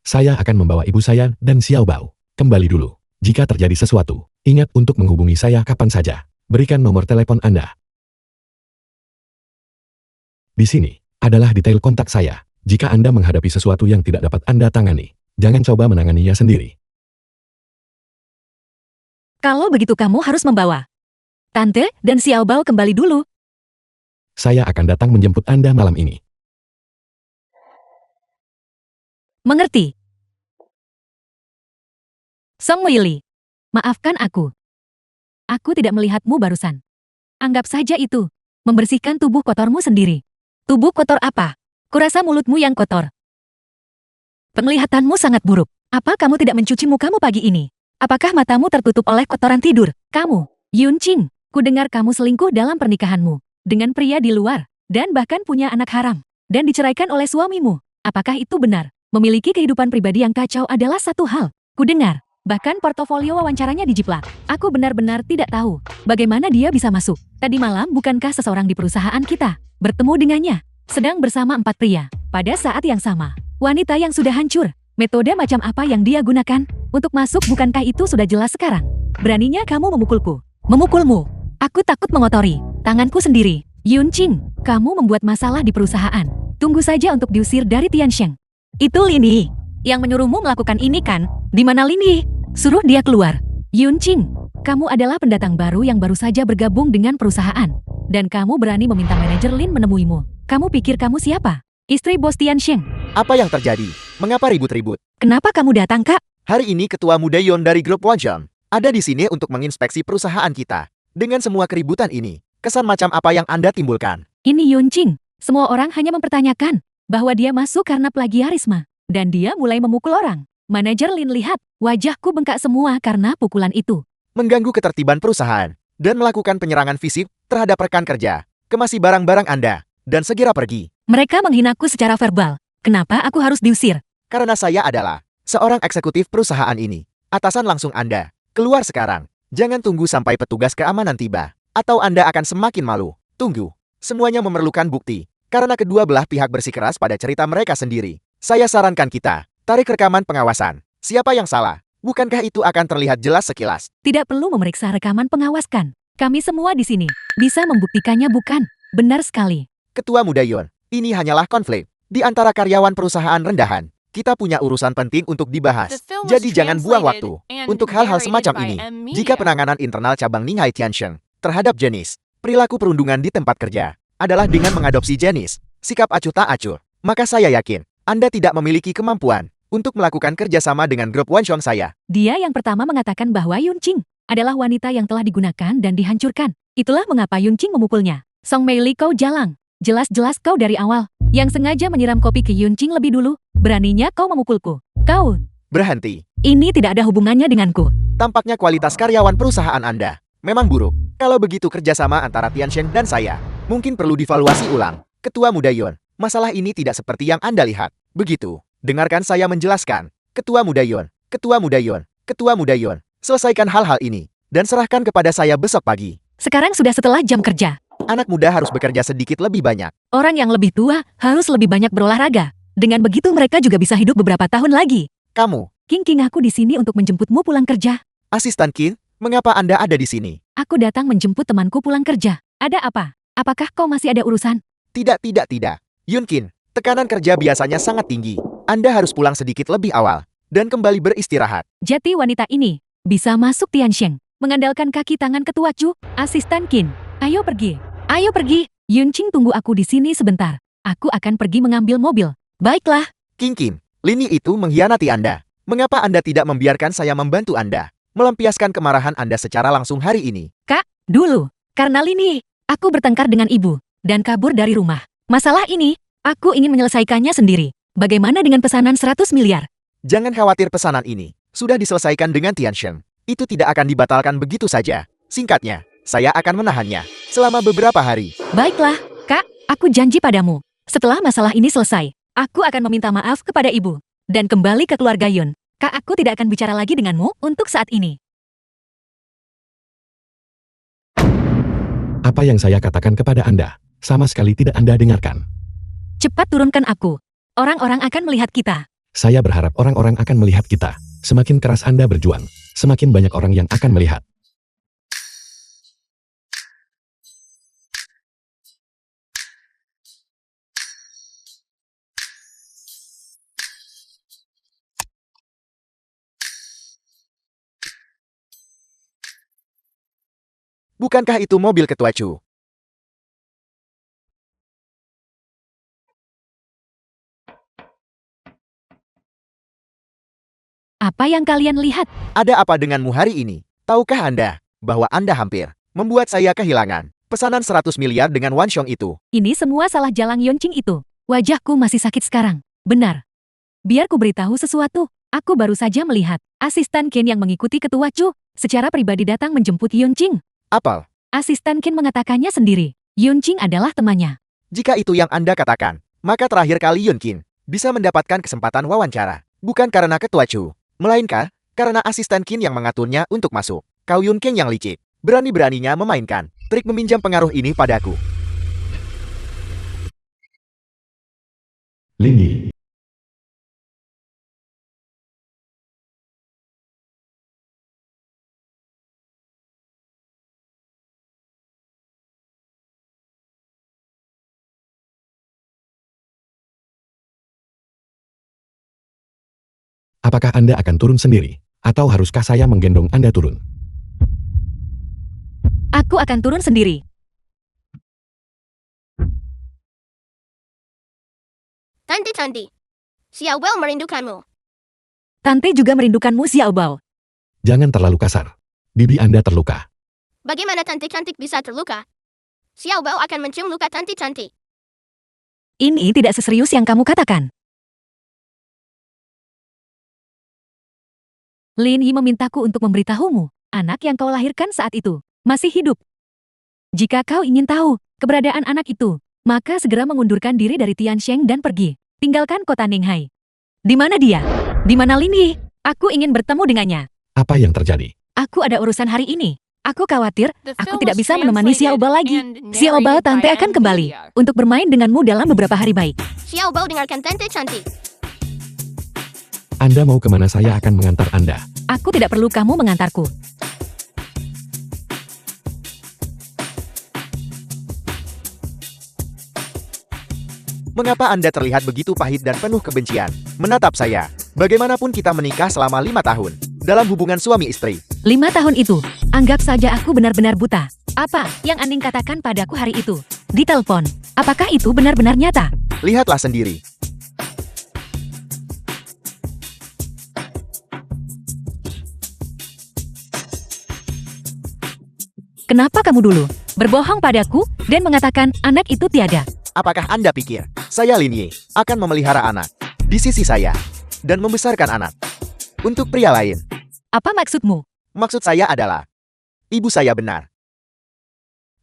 Saya akan membawa ibu saya dan Xiao Bao. Kembali dulu. Jika terjadi sesuatu, ingat untuk menghubungi saya kapan saja. Berikan nomor telepon Anda. Di sini adalah detail kontak saya. Jika Anda menghadapi sesuatu yang tidak dapat Anda tangani, jangan coba menanganinya sendiri. Kalau begitu kamu harus membawa Tante dan Xiao Bao kembali dulu. Saya akan datang menjemput Anda malam ini. Mengerti? Song Weili, maafkan aku. Aku tidak melihatmu barusan. Anggap saja itu membersihkan tubuh kotormu sendiri. Tubuh kotor apa? Kurasa mulutmu yang kotor. Penglihatanmu sangat buruk. Apa kamu tidak mencuci mukamu pagi ini? Apakah matamu tertutup oleh kotoran tidur? Kamu, Yun Qing, ku dengar kamu selingkuh dalam pernikahanmu dengan pria di luar dan bahkan punya anak haram dan diceraikan oleh suamimu. Apakah itu benar? Memiliki kehidupan pribadi yang kacau adalah satu hal. Ku dengar. Bahkan portofolio wawancaranya dijiplak. Aku benar-benar tidak tahu bagaimana dia bisa masuk. Tadi malam bukankah seseorang di perusahaan kita bertemu dengannya? Sedang bersama 4 pria. Pada saat yang sama, wanita yang sudah hancur. Metode macam apa yang dia gunakan untuk masuk, bukankah itu sudah jelas sekarang? Beraninya kamu memukulku. Memukulmu. Aku takut mengotori tanganku sendiri. Yun Qing, kamu membuat masalah di perusahaan. Tunggu saja untuk diusir dari Tianxing. Itu Lini yang menyuruhmu melakukan ini kan? Di mana Lini? Suruh dia keluar. Yun Qing, kamu adalah pendatang baru yang baru saja bergabung dengan perusahaan. Dan kamu berani meminta manajer Lin menemuimu. Kamu pikir kamu siapa? Istri bos Tianxing. Apa yang terjadi? Mengapa ribut-ribut? Kenapa kamu datang, Kak? Hari ini ketua muda Yon dari grup Wajang ada di sini untuk menginspeksi perusahaan kita. Dengan semua keributan ini, kesan macam apa yang Anda timbulkan? Ini Yun Qing. Semua orang hanya mempertanyakan bahwa dia masuk karena plagiarisme. Dan dia mulai memukul orang. Manajer Lin lihat, wajahku bengkak semua karena pukulan itu. Mengganggu ketertiban perusahaan dan melakukan penyerangan fisik terhadap rekan kerja. Kemasi barang-barang Anda dan segera pergi. Mereka menghinaku secara verbal. Kenapa aku harus diusir? Karena saya adalah seorang eksekutif perusahaan ini. Atasan langsung Anda. Keluar sekarang. Jangan tunggu sampai petugas keamanan tiba. Atau Anda akan semakin malu. Tunggu. Semuanya memerlukan bukti. Karena kedua belah pihak bersikeras pada cerita mereka sendiri. Saya sarankan kita tarik rekaman pengawasan. Siapa yang salah? Bukankah itu akan terlihat jelas sekilas? Tidak perlu memeriksa rekaman pengawaskan. Kami semua di sini bisa membuktikannya, bukan? Benar sekali. Ketua muda Yon, ini hanyalah konflik di antara karyawan perusahaan rendahan. Kita punya urusan penting untuk dibahas. The film was Jadi jangan buang waktu translated and untuk hal-hal narrated semacam by ini. M Media. Jika penanganan internal cabang Ninghai Tianxing terhadap jenis perilaku perundungan di tempat kerja adalah dengan mengadopsi jenis sikap acuh tak acuh, maka saya yakin Anda tidak memiliki kemampuan untuk melakukan kerjasama dengan grup Wanshong saya. Dia yang pertama mengatakan bahwa Yun Qing adalah wanita yang telah digunakan dan dihancurkan. Itulah mengapa Yun Qing memukulnya. Song Meili, kau jalang. Jelas-jelas kau dari awal yang sengaja menyiram kopi ke Yun Qing lebih dulu. Beraninya kau memukulku. Kau. Berhenti. Ini tidak ada hubungannya denganku. Tampaknya kualitas karyawan perusahaan Anda memang buruk. Kalau begitu kerjasama antara Tianxing dan saya mungkin perlu divaluasi ulang. Ketua muda Yon, masalah ini tidak seperti yang Anda lihat. Begitu. Dengarkan saya menjelaskan. Ketua muda Yon, Ketua muda Yon, Ketua muda Yon. Selesaikan hal-hal ini dan serahkan kepada saya besok pagi. Sekarang sudah setelah jam kerja. Anak muda harus bekerja sedikit lebih banyak. Orang yang lebih tua harus lebih banyak berolahraga. Dengan begitu mereka juga bisa hidup beberapa tahun lagi. Kamu, King, aku di sini untuk menjemputmu pulang kerja. asisten Qin, mengapa Anda ada di sini? Aku datang menjemput temanku pulang kerja. Ada apa? Apakah kau masih ada urusan? Tidak. Yun Qin, tekanan kerja biasanya sangat tinggi. Anda harus pulang sedikit lebih awal dan kembali beristirahat. Jati wanita ini bisa masuk Tianxing. Mengandalkan kaki tangan ketua Chu, asisten Qin. Ayo pergi. Ayo pergi. Yun Qing, tunggu aku di sini sebentar. Aku akan pergi mengambil mobil. Baiklah. King Qin, Lini itu mengkhianati Anda. Mengapa Anda tidak membiarkan saya membantu Anda? Melampiaskan kemarahan Anda secara langsung hari ini. Dulu, karena Lini, aku bertengkar dengan ibu dan kabur dari rumah. Masalah ini, aku ingin menyelesaikannya sendiri. Bagaimana dengan pesanan 100 miliar? Jangan khawatir, pesanan ini sudah diselesaikan dengan Tiansheng. Itu tidak akan dibatalkan begitu saja. Singkatnya, saya akan menahannya selama beberapa hari. Baiklah, Kak, aku janji padamu. Setelah masalah ini selesai, aku akan meminta maaf kepada ibu dan kembali ke keluarga Yun. Kak, aku tidak akan bicara lagi denganmu untuk saat ini. Apa yang saya katakan kepada Anda, sama sekali tidak Anda dengarkan. Cepat turunkan aku. Orang-orang akan melihat kita. Saya berharap orang-orang akan melihat kita. Semakin keras Anda berjuang, semakin banyak orang yang akan melihat. Bukankah itu mobil Ketua Chu? Apa yang kalian lihat? Ada apa denganmu hari ini? Tahukah Anda bahwa Anda hampir membuat saya kehilangan pesanan 100 miliar dengan Wan Xiong itu? Ini semua salah Jalang Yonqing itu. Wajahku masih sakit sekarang. Benar. Biar ku beritahu sesuatu. Aku baru saja melihat asisten Ken yang mengikuti Ketua Chu secara pribadi datang menjemput Yonqing. Apel, Asisten Ken mengatakannya sendiri. Yonqing adalah temannya. jika itu yang Anda katakan, maka terakhir kali Yun Qin bisa mendapatkan kesempatan wawancara. Bukan karena Ketua Chu, melainkan karena asisten Qin yang mengaturnya untuk masuk. Kau Yun King yang licik, berani-beraninya memainkan trik meminjam pengaruh ini padaku. Lini, apakah Anda akan turun sendiri? Atau haruskah saya menggendong Anda turun? Aku akan turun sendiri. Tante, Xiao Bao merindukanmu. Tante juga merindukanmu, Xiao Bao. Jangan terlalu kasar. Bibi Anda terluka. Bagaimana Tante cantik bisa terluka? Xiao Bao akan mencium luka Tante cantik. Ini tidak seserius yang kamu katakan. Lin Yi memintaku untuk memberitahumu, anak yang kau lahirkan saat itu masih hidup. Jika kau ingin tahu keberadaan anak itu, maka segera mengundurkan diri dari Tiansheng dan pergi. Tinggalkan kota Ninghai. Di mana dia? Di mana Lin Yi? Aku ingin bertemu dengannya. Apa yang terjadi? Aku ada urusan hari ini. Aku khawatir The aku film tidak was bisa menemani Xiao Bao lagi. translated and Xiao Bao narrated tante by akan kembali Nvidia. untuk bermain denganmu dalam beberapa hari baik. Xiao Bao dengarkan Tante cantik. Anda mau kemana saya akan mengantar Anda? Aku tidak perlu kamu mengantarku. Mengapa Anda terlihat begitu pahit dan penuh kebencian? Menatap saya. Bagaimanapun kita menikah selama 5 tahun. Dalam hubungan suami istri. 5 tahun itu, anggap saja aku benar-benar buta. Apa yang Aning katakan padaku hari itu? Di telepon. Apakah itu benar-benar nyata? Lihatlah sendiri. Kenapa kamu dulu berbohong padaku dan mengatakan anak itu tiada? Apakah Anda pikir saya Lin Yi akan memelihara anak di sisi saya dan membesarkan anak untuk pria lain? Apa maksudmu? Maksud saya adalah ibu saya benar.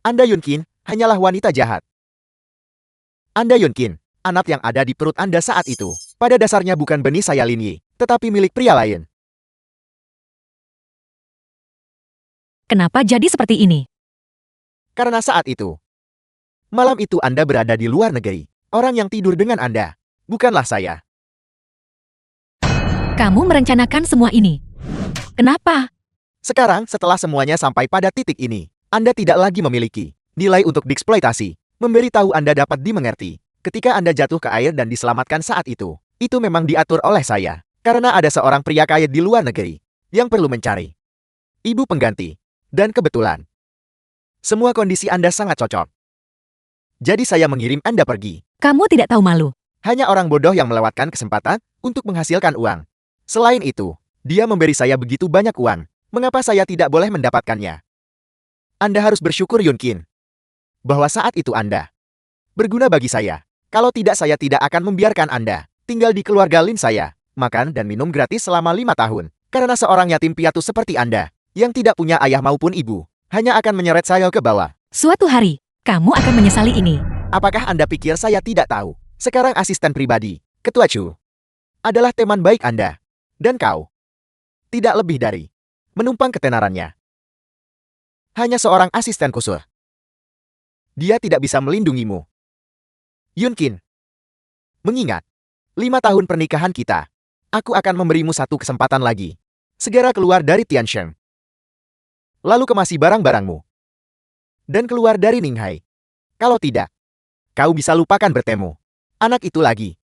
Anda Yun Qin hanyalah wanita jahat. Anda Yun Qin, anak yang ada di perut Anda saat itu, pada dasarnya bukan benih saya Lin Yi, tetapi milik pria lain. Kenapa jadi seperti ini? Karena saat itu, malam itu Anda berada di luar negeri. Orang yang tidur dengan Anda, bukanlah saya. Kamu merencanakan semua ini. Kenapa? Sekarang, setelah semuanya sampai pada titik ini, Anda tidak lagi memiliki nilai untuk dieksploitasi. Memberitahu Anda dapat dimengerti. Ketika Anda jatuh ke air dan diselamatkan saat itu memang diatur oleh saya. Karena ada seorang pria kaya di luar negeri yang perlu mencari ibu pengganti. Dan kebetulan, semua kondisi Anda sangat cocok. Jadi saya mengirim Anda pergi. Kamu tidak tahu malu. Hanya orang bodoh yang melewatkan kesempatan untuk menghasilkan uang. Selain itu, dia memberi saya begitu banyak uang. Mengapa saya tidak boleh mendapatkannya? Anda harus bersyukur Yunkin. Bahwa saat itu Anda berguna bagi saya. Kalau tidak saya tidak akan membiarkan Anda tinggal di keluarga Lin saya, makan dan minum gratis selama 5 tahun. Karena seorang yatim piatu seperti Anda, yang tidak punya ayah maupun ibu, hanya akan menyeret saya ke bawah. Suatu hari, kamu akan menyesali ini. Apakah Anda pikir saya tidak tahu? Sekarang asisten pribadi, Ketua Chu, adalah teman baik Anda. Dan kau tidak lebih dari menumpang ketenarannya. Hanya seorang asisten kusur. Dia tidak bisa melindungimu. Yunkin, mengingat 5 tahun pernikahan kita, aku akan memberimu satu kesempatan lagi. Segera keluar dari Tiansheng. Lalu kemasi barang-barangmu. Dan keluar dari Ninghai. Kalau tidak, kau bisa lupakan bertemu anak itu lagi.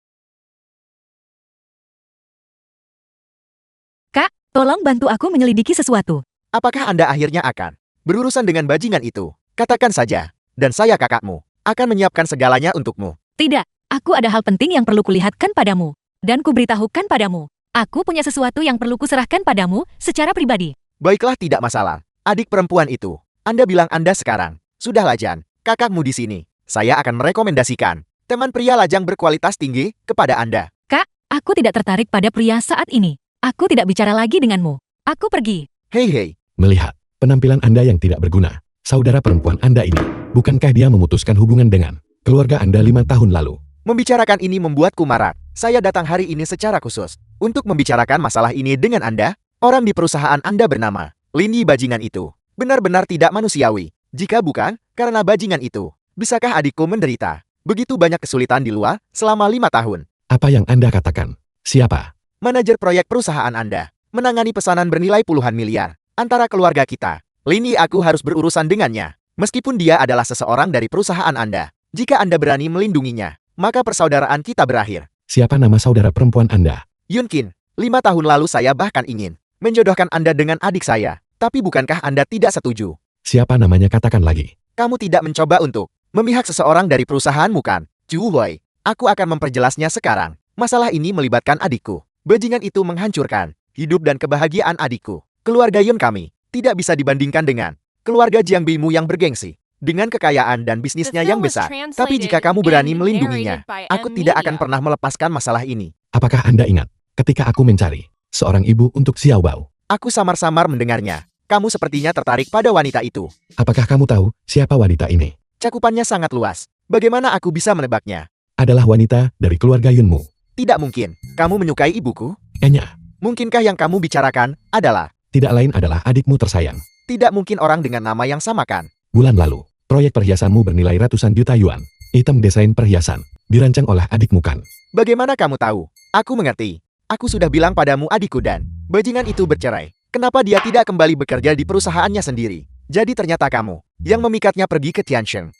Kak, tolong bantu aku menyelidiki sesuatu. Apakah Anda akhirnya akan berurusan dengan bajingan itu? Katakan saja, dan saya kakakmu akan menyiapkan segalanya untukmu. Tidak, aku ada hal penting yang perlu kulihatkan padamu. Dan kuberitahukan padamu. Aku punya sesuatu yang perlu kuserahkan padamu secara pribadi. Baiklah, tidak masalah. Adik perempuan itu, Anda bilang Anda sekarang. Sudahlah Jan, kakakmu di sini. Saya akan merekomendasikan teman pria lajang berkualitas tinggi kepada Anda. Kak, aku tidak tertarik pada pria saat ini. Aku tidak bicara lagi denganmu. Aku pergi. Hei. Melihat penampilan Anda yang tidak berguna, saudara perempuan Anda ini, bukankah dia memutuskan hubungan dengan keluarga Anda 5 tahun lalu? Membicarakan ini membuatku marah. Saya datang hari ini secara khusus untuk membicarakan masalah ini dengan Anda. Orang di perusahaan Anda bernama Lini bajingan itu benar-benar tidak manusiawi. Jika bukan karena bajingan itu, bisakah adikku menderita begitu banyak kesulitan di luar selama 5 tahun? Apa yang Anda katakan? Siapa? Manajer proyek perusahaan Anda menangani pesanan bernilai puluhan miliar antara keluarga kita. Lini, aku harus berurusan dengannya. Meskipun dia adalah seseorang dari perusahaan Anda. Jika Anda berani melindunginya, maka persaudaraan kita berakhir. Siapa nama saudara perempuan Anda? Yunkin, 5 tahun lalu saya bahkan ingin menjodohkan Anda dengan adik saya. Tapi bukankah Anda tidak setuju? Siapa namanya, katakan lagi. Kamu tidak mencoba untuk memihak seseorang dari perusahaanmu kan? Chu Hui, aku akan memperjelasnya sekarang. Masalah ini melibatkan adikku. Bajingan itu menghancurkan hidup dan kebahagiaan adikku. Keluarga Yun kami tidak bisa dibandingkan dengan keluarga Jiang Bimu yang bergengsi dengan kekayaan dan bisnisnya yang besar. Tapi jika kamu berani melindunginya, aku tidak akan pernah melepaskan masalah ini. Apakah Anda ingat ketika aku mencari seorang ibu untuk Xiao Bao? Aku samar-samar mendengarnya. Kamu sepertinya tertarik pada wanita itu. Apakah kamu tahu siapa wanita ini? Cakupannya sangat luas. Bagaimana aku bisa menebaknya? Adalah wanita dari keluarga Yunmu. Tidak mungkin. Kamu menyukai ibuku? Enya, Mungkinkah yang kamu bicarakan adalah tidak lain adalah adikmu tersayang. tidak mungkin orang dengan nama yang sama kan? Bulan lalu, proyek perhiasanmu bernilai ratusan juta yuan. Item desain perhiasan dirancang oleh adikmu kan? Bagaimana kamu tahu? Aku mengerti. Aku sudah bilang padamu adikku dan bajingan itu bercerai. Kenapa dia tidak kembali bekerja di perusahaannya sendiri? Jadi ternyata kamu yang memikatnya pergi ke Tiansheng.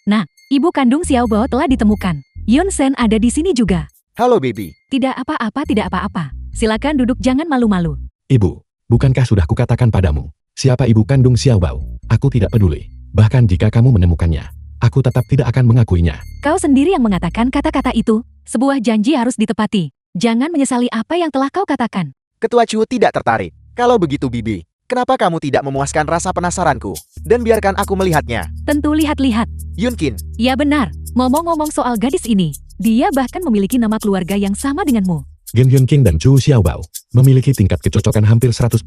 Ibu kandung Xiao Bao telah ditemukan. Yun Sen ada di sini juga. Halo baby. Tidak apa-apa, tidak apa-apa. Silakan duduk, jangan malu-malu. Ibu, bukankah sudah kukatakan padamu, siapa ibu kandung Xiao Bao? Aku tidak peduli. Bahkan jika kamu menemukannya, aku tetap tidak akan mengakuinya. Kau sendiri yang mengatakan kata-kata itu. Sebuah janji harus ditepati. Jangan menyesali apa yang telah kau katakan. Ketua Chu tidak tertarik. Kalau begitu Bibi, kenapa kamu tidak memuaskan rasa penasaranku dan biarkan aku melihatnya? Tentu lihat-lihat. Yunkin, Ya benar, ngomong-ngomong soal gadis ini, dia bahkan memiliki nama keluarga yang sama denganmu. Gen Yunqing dan Zhu Xiaobao memiliki tingkat kecocokan hampir 100%.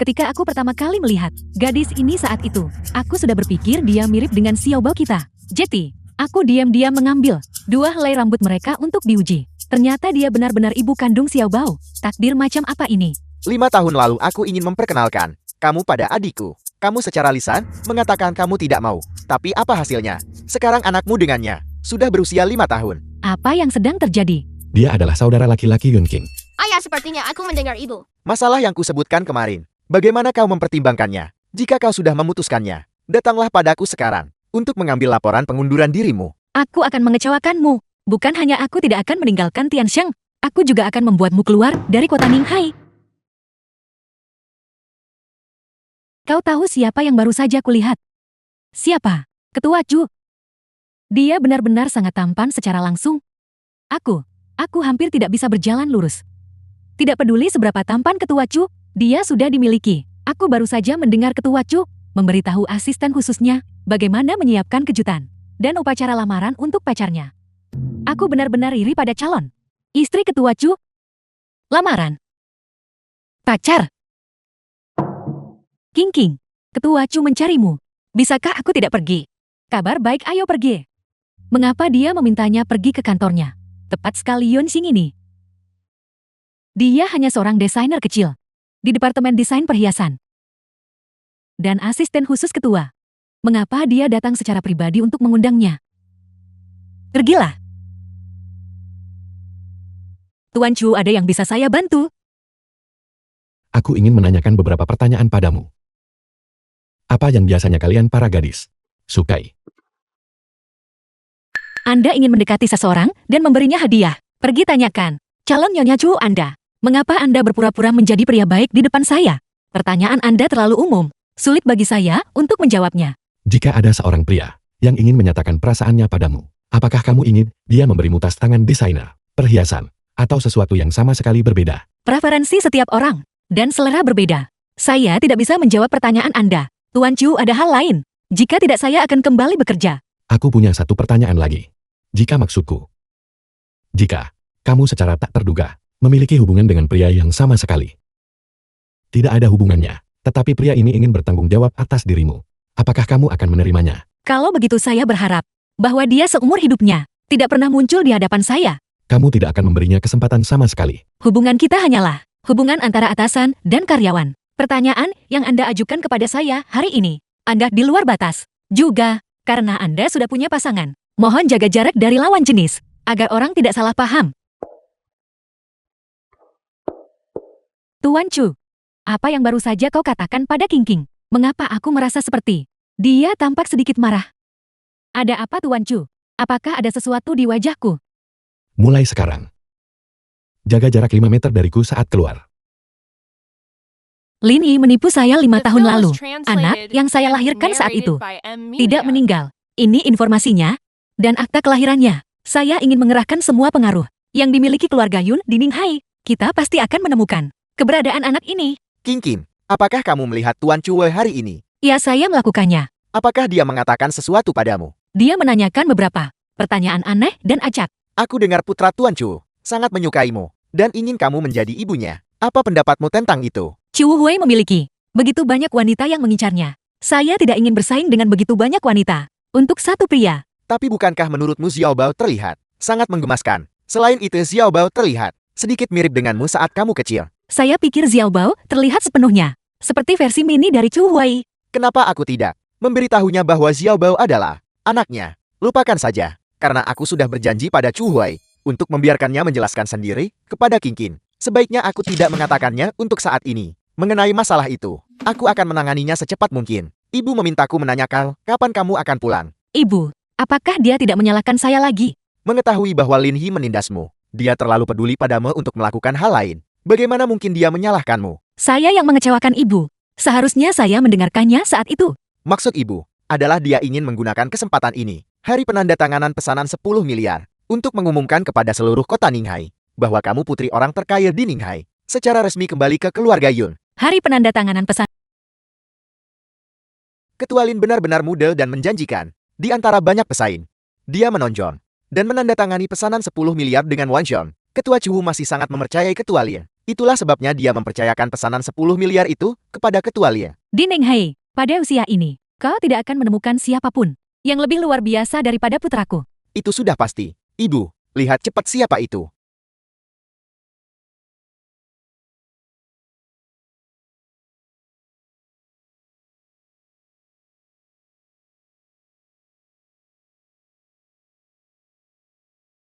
Ketika aku pertama kali melihat gadis ini saat itu, aku sudah berpikir dia mirip dengan Xiao Bao kita. Jadi, aku diam-diam mengambil 2 helai rambut mereka untuk diuji. Ternyata dia benar-benar ibu kandung Xiao Bao. Takdir macam apa ini? 5 tahun lalu aku ingin memperkenalkan kamu pada adikku. Kamu secara lisan mengatakan kamu tidak mau. Tapi apa hasilnya? Sekarang anakmu dengannya sudah berusia 5 tahun. Apa yang sedang terjadi? Dia adalah saudara laki-laki Yunqing. Ayah, sepertinya aku mendengar ibu. Masalah yang kusebutkan kemarin. Bagaimana kau mempertimbangkannya? Jika kau sudah memutuskannya, datanglah padaku sekarang untuk mengambil laporan pengunduran dirimu. Aku akan mengecewakanmu. Bukan hanya aku tidak akan meninggalkan Tiansheng, aku juga akan membuatmu keluar dari kota Ninghai. Kau tahu siapa yang baru saja kulihat? Siapa? Ketua Chu. Dia benar-benar sangat tampan secara langsung. Aku hampir tidak bisa berjalan lurus. Tidak peduli seberapa tampan Ketua Chu, dia sudah dimiliki. Aku baru saja mendengar Ketua Chu memberitahu asisten khususnya bagaimana menyiapkan kejutan dan upacara lamaran untuk pacarnya. Aku benar-benar iri pada calon istri Ketua Chu. Lamaran. Pacar. King, Ketua Chu mencarimu. Bisakah aku tidak pergi? Kabar baik, ayo pergi. Mengapa dia memintanya pergi ke kantornya? Tepat sekali Yun Xing ini. Dia hanya seorang desainer kecil di Departemen Desain Perhiasan. Dan asisten khusus ketua. Mengapa dia datang secara pribadi untuk mengundangnya? Pergilah. Tuan Chu, ada yang bisa saya bantu? Aku ingin menanyakan beberapa pertanyaan padamu. Apa yang biasanya kalian para gadis sukai? Anda ingin mendekati seseorang dan memberinya hadiah. Pergi tanyakan. Calon Nyonya Chu Anda. Mengapa Anda berpura-pura menjadi pria baik di depan saya? Pertanyaan Anda terlalu umum. Sulit bagi saya untuk menjawabnya. Jika ada seorang pria yang ingin menyatakan perasaannya padamu, apakah kamu ingin dia memberimu tas tangan desainer, perhiasan, atau sesuatu yang sama sekali berbeda? Preferensi setiap orang dan selera berbeda. Saya tidak bisa menjawab pertanyaan Anda. Tuan Chu, ada hal lain. Jika tidak, saya akan kembali bekerja. Aku punya satu pertanyaan lagi. Jika kamu secara tak terduga memiliki hubungan dengan pria yang sama sekali. Tidak ada hubungannya, tetapi pria ini ingin bertanggung jawab atas dirimu. Apakah kamu akan menerimanya? Kalau begitu saya berharap bahwa dia seumur hidupnya tidak pernah muncul di hadapan saya. Kamu tidak akan memberinya kesempatan sama sekali. Hubungan kita hanyalah hubungan antara atasan dan karyawan. Pertanyaan yang Anda ajukan kepada saya hari ini, Anda di luar batas. Juga, karena Anda sudah punya pasangan. Mohon jaga jarak dari lawan jenis, agar orang tidak salah paham. Tuan Chu, apa yang baru saja kau katakan pada King? Mengapa aku merasa seperti dia tampak sedikit marah? Ada apa Tuan Chu? Apakah ada sesuatu di wajahku? Mulai sekarang, jaga jarak 5 meter dariku saat keluar. Lin Yi menipu saya 5 The tahun film lalu. is translated Anak yang saya and lahirkan saat narrated itu by M. tidak Media. meninggal. Ini informasinya dan akta kelahirannya. Saya ingin mengerahkan semua pengaruh yang dimiliki keluarga Yun di Ninghai. Kita pasti akan menemukan keberadaan anak ini. King, apakah kamu melihat Tuan Chu hari ini? Ya, saya melakukannya. Apakah dia mengatakan sesuatu padamu? Dia menanyakan beberapa pertanyaan aneh dan acak. Aku dengar putra Tuan Chu sangat menyukaimu dan ingin kamu menjadi ibunya. Apa pendapatmu tentang itu? Chu Hui memiliki begitu banyak wanita yang mengincarnya. Saya tidak ingin bersaing dengan begitu banyak wanita untuk satu pria. Tapi bukankah menurutmu Xiao Bao terlihat sangat menggemaskan? Selain itu Xiao Bao terlihat sedikit mirip denganmu saat kamu kecil. Saya pikir Xiao Bao terlihat sepenuhnya seperti versi mini dari Chu Hui. Kenapa aku tidak memberitahunya bahwa Xiao Bao adalah anaknya? Lupakan saja, karena aku sudah berjanji pada Chu Hui untuk membiarkannya menjelaskan sendiri kepada King. Sebaiknya aku tidak mengatakannya untuk saat ini. Mengenai masalah itu, aku akan menanganinya secepat mungkin. Ibu memintaku menanyakan kapan kamu akan pulang. Ibu, apakah dia tidak menyalahkan saya lagi? Mengetahui bahwa Lin Yi menindasmu, dia terlalu peduli padamu untuk melakukan hal lain. Bagaimana mungkin dia menyalahkanmu? Saya yang mengecewakan ibu. Seharusnya saya mendengarkannya saat itu. Maksud ibu adalah dia ingin menggunakan kesempatan ini, hari penandatanganan pesanan 10 miliar, untuk mengumumkan kepada seluruh kota Ninghai bahwa kamu putri orang terkaya di Ninghai, secara resmi kembali ke keluarga Yun. Hari penandatanganan pesan. Ketua Lin benar-benar muda dan menjanjikan. Di antara banyak pesaing, dia menonjol dan menandatangani pesanan 10 miliar dengan Wan Xiong. Ketua Chu masih sangat mempercayai Ketua Lin. Itulah sebabnya dia mempercayakan pesanan 10 miliar itu kepada Ketua Lin. Di Ninghai, pada usia ini, kau tidak akan menemukan siapapun yang lebih luar biasa daripada putraku. Itu sudah pasti. Ibu, lihat cepat siapa itu.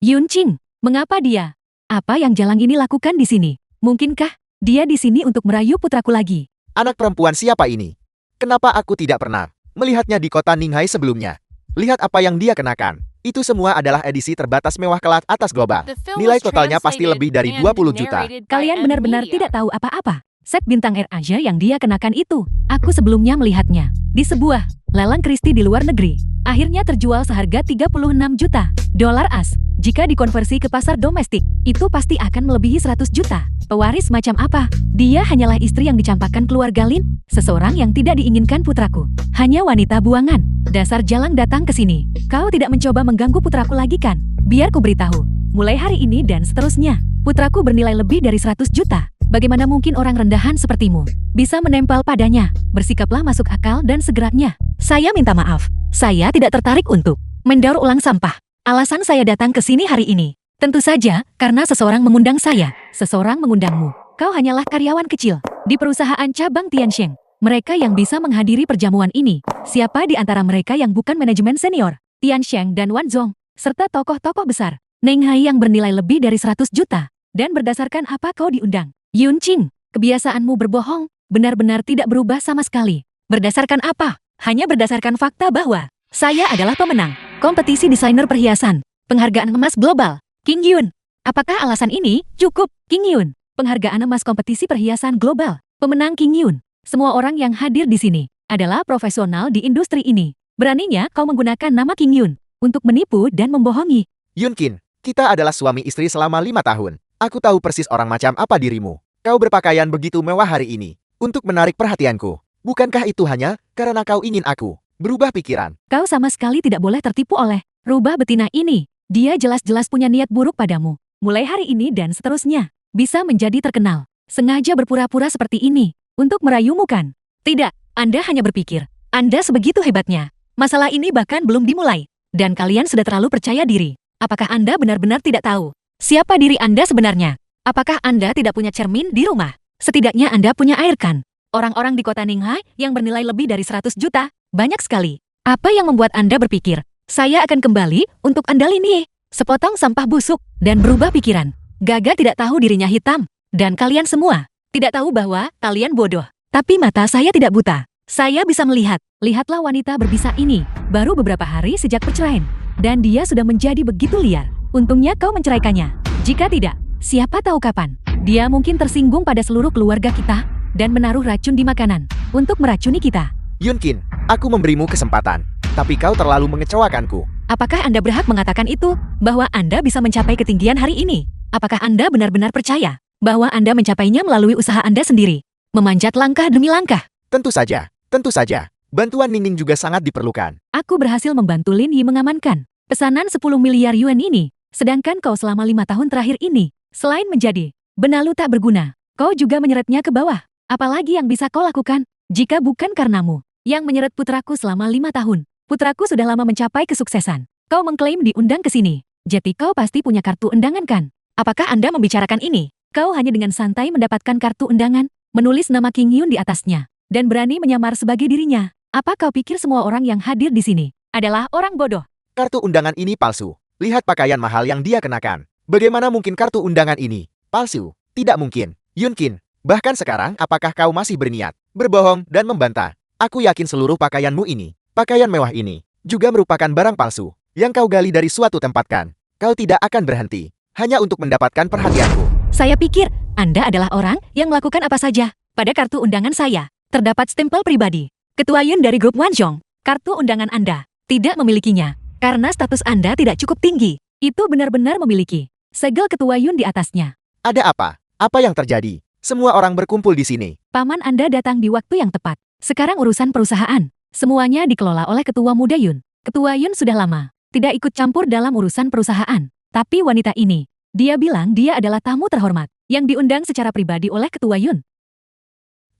Yun Qing, mengapa dia? Apa yang Jalang ini lakukan di sini? Mungkinkah dia di sini untuk merayu putraku lagi? Anak perempuan siapa ini? Kenapa aku tidak pernah melihatnya di kota Ninghai sebelumnya? Lihat apa yang dia kenakan. Itu semua adalah edisi terbatas mewah kelas atas global. The film Nilai was totalnya pasti lebih dari translated 20 and juta. narrated by Kalian M. benar-benar Media. tidak tahu apa-apa. Set bintang Air Asia yang dia kenakan itu, aku sebelumnya melihatnya di sebuah lelang Christie di luar negeri. Akhirnya terjual seharga 36 juta dolar as. Jika dikonversi ke pasar domestik, itu pasti akan melebihi 100 juta. Pewaris macam apa? Dia hanyalah istri yang dicampakkan keluarga Lin, seseorang yang tidak diinginkan putraku. Hanya wanita buangan. Dasar jalang datang ke sini. Kau tidak mencoba mengganggu putraku lagi kan? Biar ku beritahu. Mulai hari ini dan seterusnya, putraku bernilai lebih dari 100 juta. Bagaimana mungkin orang rendahan sepertimu bisa menempel padanya? Bersikaplah masuk akal dan segeraknya. Saya minta maaf. Saya tidak tertarik untuk mendaur ulang sampah. Alasan saya datang ke sini hari ini, tentu saja karena seseorang mengundang saya. Seseorang mengundangmu. Kau hanyalah karyawan kecil di perusahaan cabang Tiansheng. Mereka yang bisa menghadiri perjamuan ini. Siapa di antara mereka yang bukan manajemen senior? Tiansheng dan Wan Zong, serta tokoh-tokoh besar. Neng Hai yang bernilai lebih dari 100 juta. Dan berdasarkan apa kau diundang? Yun Qing, kebiasaanmu berbohong benar-benar tidak berubah sama sekali. Berdasarkan apa? Hanya berdasarkan fakta bahwa saya adalah pemenang kompetisi desainer perhiasan, penghargaan emas global, King Yun. Apakah alasan ini cukup, King Yun? Penghargaan emas kompetisi perhiasan global, pemenang King Yun. Semua orang yang hadir di sini adalah profesional di industri ini. Beraninya kau menggunakan nama King Yun untuk menipu dan membohongi. Yunkin, kita adalah suami istri selama 5 tahun. Aku tahu persis orang macam apa dirimu. Kau berpakaian begitu mewah hari ini untuk menarik perhatianku. Bukankah itu hanya karena kau ingin aku berubah pikiran? Kau sama sekali tidak boleh tertipu oleh rubah betina ini. Dia jelas-jelas punya niat buruk padamu. Mulai hari ini dan seterusnya, bisa menjadi terkenal. Sengaja berpura-pura seperti ini untuk merayumu kan? Tidak, Anda hanya berpikir Anda sebegitu hebatnya. Masalah ini bahkan belum dimulai. Dan kalian sudah terlalu percaya diri. Apakah Anda benar-benar tidak tahu siapa diri Anda sebenarnya? Apakah Anda tidak punya cermin di rumah? Setidaknya Anda punya air kan? Orang-orang di kota Ninghai yang bernilai lebih dari 100 juta, banyak sekali. Apa yang membuat Anda berpikir, saya akan kembali untuk Anda Lini? Sepotong sampah busuk dan berubah pikiran. Gaga tidak tahu dirinya hitam. Dan kalian semua tidak tahu bahwa kalian bodoh. Tapi mata saya tidak buta. Saya bisa melihat. Lihatlah wanita berbisa ini. Baru beberapa hari sejak perceraian. Dan dia sudah menjadi begitu liar. Untungnya kau menceraikannya. Jika tidak, siapa tahu kapan. Dia mungkin tersinggung pada seluruh keluarga kita dan menaruh racun di makanan untuk meracuni kita. Yunkin, aku memberimu kesempatan. Tapi kau terlalu mengecewakanku. Apakah Anda berhak mengatakan itu? Bahwa Anda bisa mencapai ketinggian hari ini? Apakah Anda benar-benar percaya bahwa Anda mencapainya melalui usaha Anda sendiri? Memanjat langkah demi langkah. Tentu saja, tentu saja. Bantuan Ningning juga sangat diperlukan. Aku berhasil membantu Lin Yi mengamankan pesanan 10 miliar yuan ini. Sedangkan kau selama 5 tahun terakhir ini, selain menjadi benalu tak berguna, kau juga menyeretnya ke bawah. Apalagi yang bisa kau lakukan? Jika bukan karenamu yang menyeret putraku selama 5 tahun. Putraku sudah lama mencapai kesuksesan. Kau mengklaim diundang ke sini. Jadi kau pasti punya kartu undangan kan? Apakah Anda membicarakan ini? Kau hanya dengan santai mendapatkan kartu undangan, menulis nama King Yun di atasnya, dan berani menyamar sebagai dirinya. Apa kau pikir semua orang yang hadir di sini adalah orang bodoh? Kartu undangan ini palsu. Lihat pakaian mahal yang dia kenakan. Bagaimana mungkin kartu undangan ini palsu? Tidak mungkin. Yunkin, bahkan sekarang apakah kau masih berniat berbohong dan membantah? Aku yakin seluruh pakaianmu ini, pakaian mewah ini, juga merupakan barang palsu yang kau gali dari suatu tempat kan? Kau tidak akan berhenti hanya untuk mendapatkan perhatianku. Saya pikir Anda adalah orang yang melakukan apa saja. Pada kartu undangan saya terdapat stempel pribadi. Ketua Yun dari grup Wanzhong. Kartu undangan Anda tidak memilikinya karena status Anda tidak cukup tinggi. Itu benar-benar memiliki segel Ketua Yun di atasnya. Ada apa? Apa yang terjadi? Semua orang berkumpul di sini. Paman Anda datang di waktu yang tepat. Sekarang urusan perusahaan. Semuanya dikelola oleh Ketua Muda Yun. Ketua Yun sudah lama tidak ikut campur dalam urusan perusahaan. Tapi wanita ini, dia bilang dia adalah tamu terhormat yang diundang secara pribadi oleh Ketua Yun.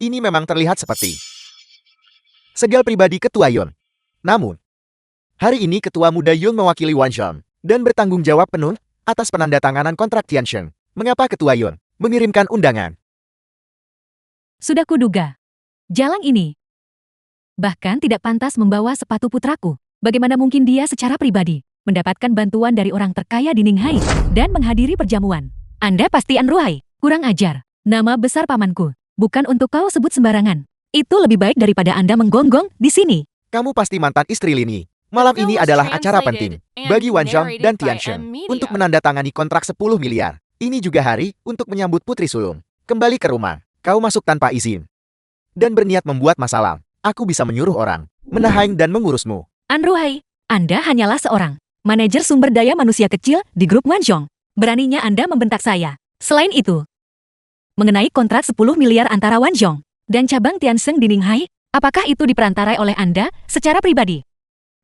Ini memang terlihat seperti segel pribadi Ketua Yun. Namun, hari ini Ketua Muda Yun mewakili Wanzhong dan bertanggung jawab penuh atas penandatanganan kontrak Tiansheng. Mengapa Ketua Yun mengirimkan undangan? Sudah kuduga. Jalang ini bahkan tidak pantas membawa sepatu putraku. Bagaimana mungkin dia secara pribadi mendapatkan bantuan dari orang terkaya di Ninghai dan menghadiri perjamuan? Anda pasti Anruhai. Kurang ajar. Nama besar pamanku bukan untuk kau sebut sembarangan. Itu lebih baik daripada Anda menggonggong di sini. Kamu pasti mantan istri Lini. Malam ini adalah acara penting bagi Wanzhong dan Tiansheng untuk menandatangani kontrak 10 miliar. Ini juga hari untuk menyambut putri sulung. Kembali ke rumah. Kau masuk tanpa izin dan berniat membuat masalah. Aku bisa menyuruh orang menahan dan mengurusmu. Anruhai, Anda hanyalah seorang manajer sumber daya manusia kecil di grup Wanzhong. Beraninya Anda membentak saya. Selain itu, mengenai kontrak 10 miliar antara Wanzhong dan cabang Tiansheng di Ninghai, apakah itu diperantarai oleh Anda secara pribadi?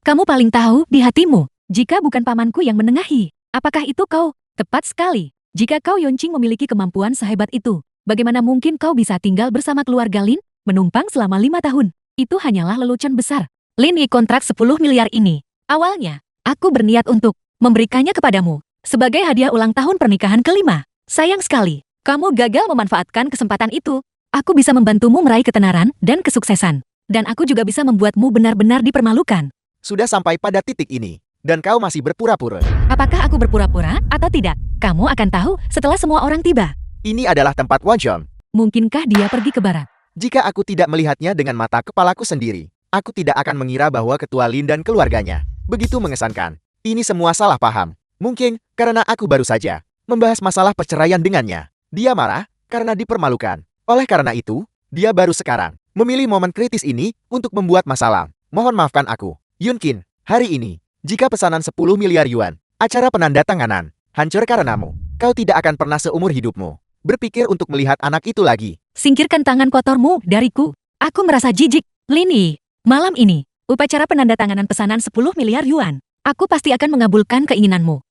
Kamu paling tahu di hatimu, jika bukan pamanku yang menengahi. Apakah itu kau? Tepat sekali. Jika kau Yonqing memiliki kemampuan sehebat itu, bagaimana mungkin kau bisa tinggal bersama keluarga Lin, menumpang selama 5 tahun? Itu hanyalah lelucon besar. Lin Yi kontrak 10 miliar ini. Awalnya, aku berniat untuk memberikannya kepadamu sebagai hadiah ulang tahun pernikahan kelima. Sayang sekali, kamu gagal memanfaatkan kesempatan itu. Aku bisa membantumu meraih ketenaran dan kesuksesan. Dan aku juga bisa membuatmu benar-benar dipermalukan. Sudah sampai pada titik ini, dan kau masih berpura-pura. Apakah aku berpura-pura atau tidak? Kamu akan tahu setelah semua orang tiba. Ini adalah tempat Wanzhong. Mungkinkah dia pergi ke barat? Jika aku tidak melihatnya dengan mata kepalaku sendiri, aku tidak akan mengira bahwa Ketua Lin dan keluarganya begitu mengesankan. Ini semua salah paham. Mungkin karena aku baru saja membahas masalah perceraian dengannya. Dia marah karena dipermalukan. Oleh karena itu, dia baru sekarang memilih momen kritis ini untuk membuat masalah. Mohon maafkan aku, Yunqin. Hari ini, jika pesanan 10 miliar yuan, acara penandatanganan, hancur karenamu. Kau tidak akan pernah seumur hidupmu berpikir untuk melihat anak itu lagi. Singkirkan tangan kotormu dariku. Aku merasa jijik. Lin Yi, malam ini, upacara penandatanganan pesanan 10 miliar yuan. Aku pasti akan mengabulkan keinginanmu.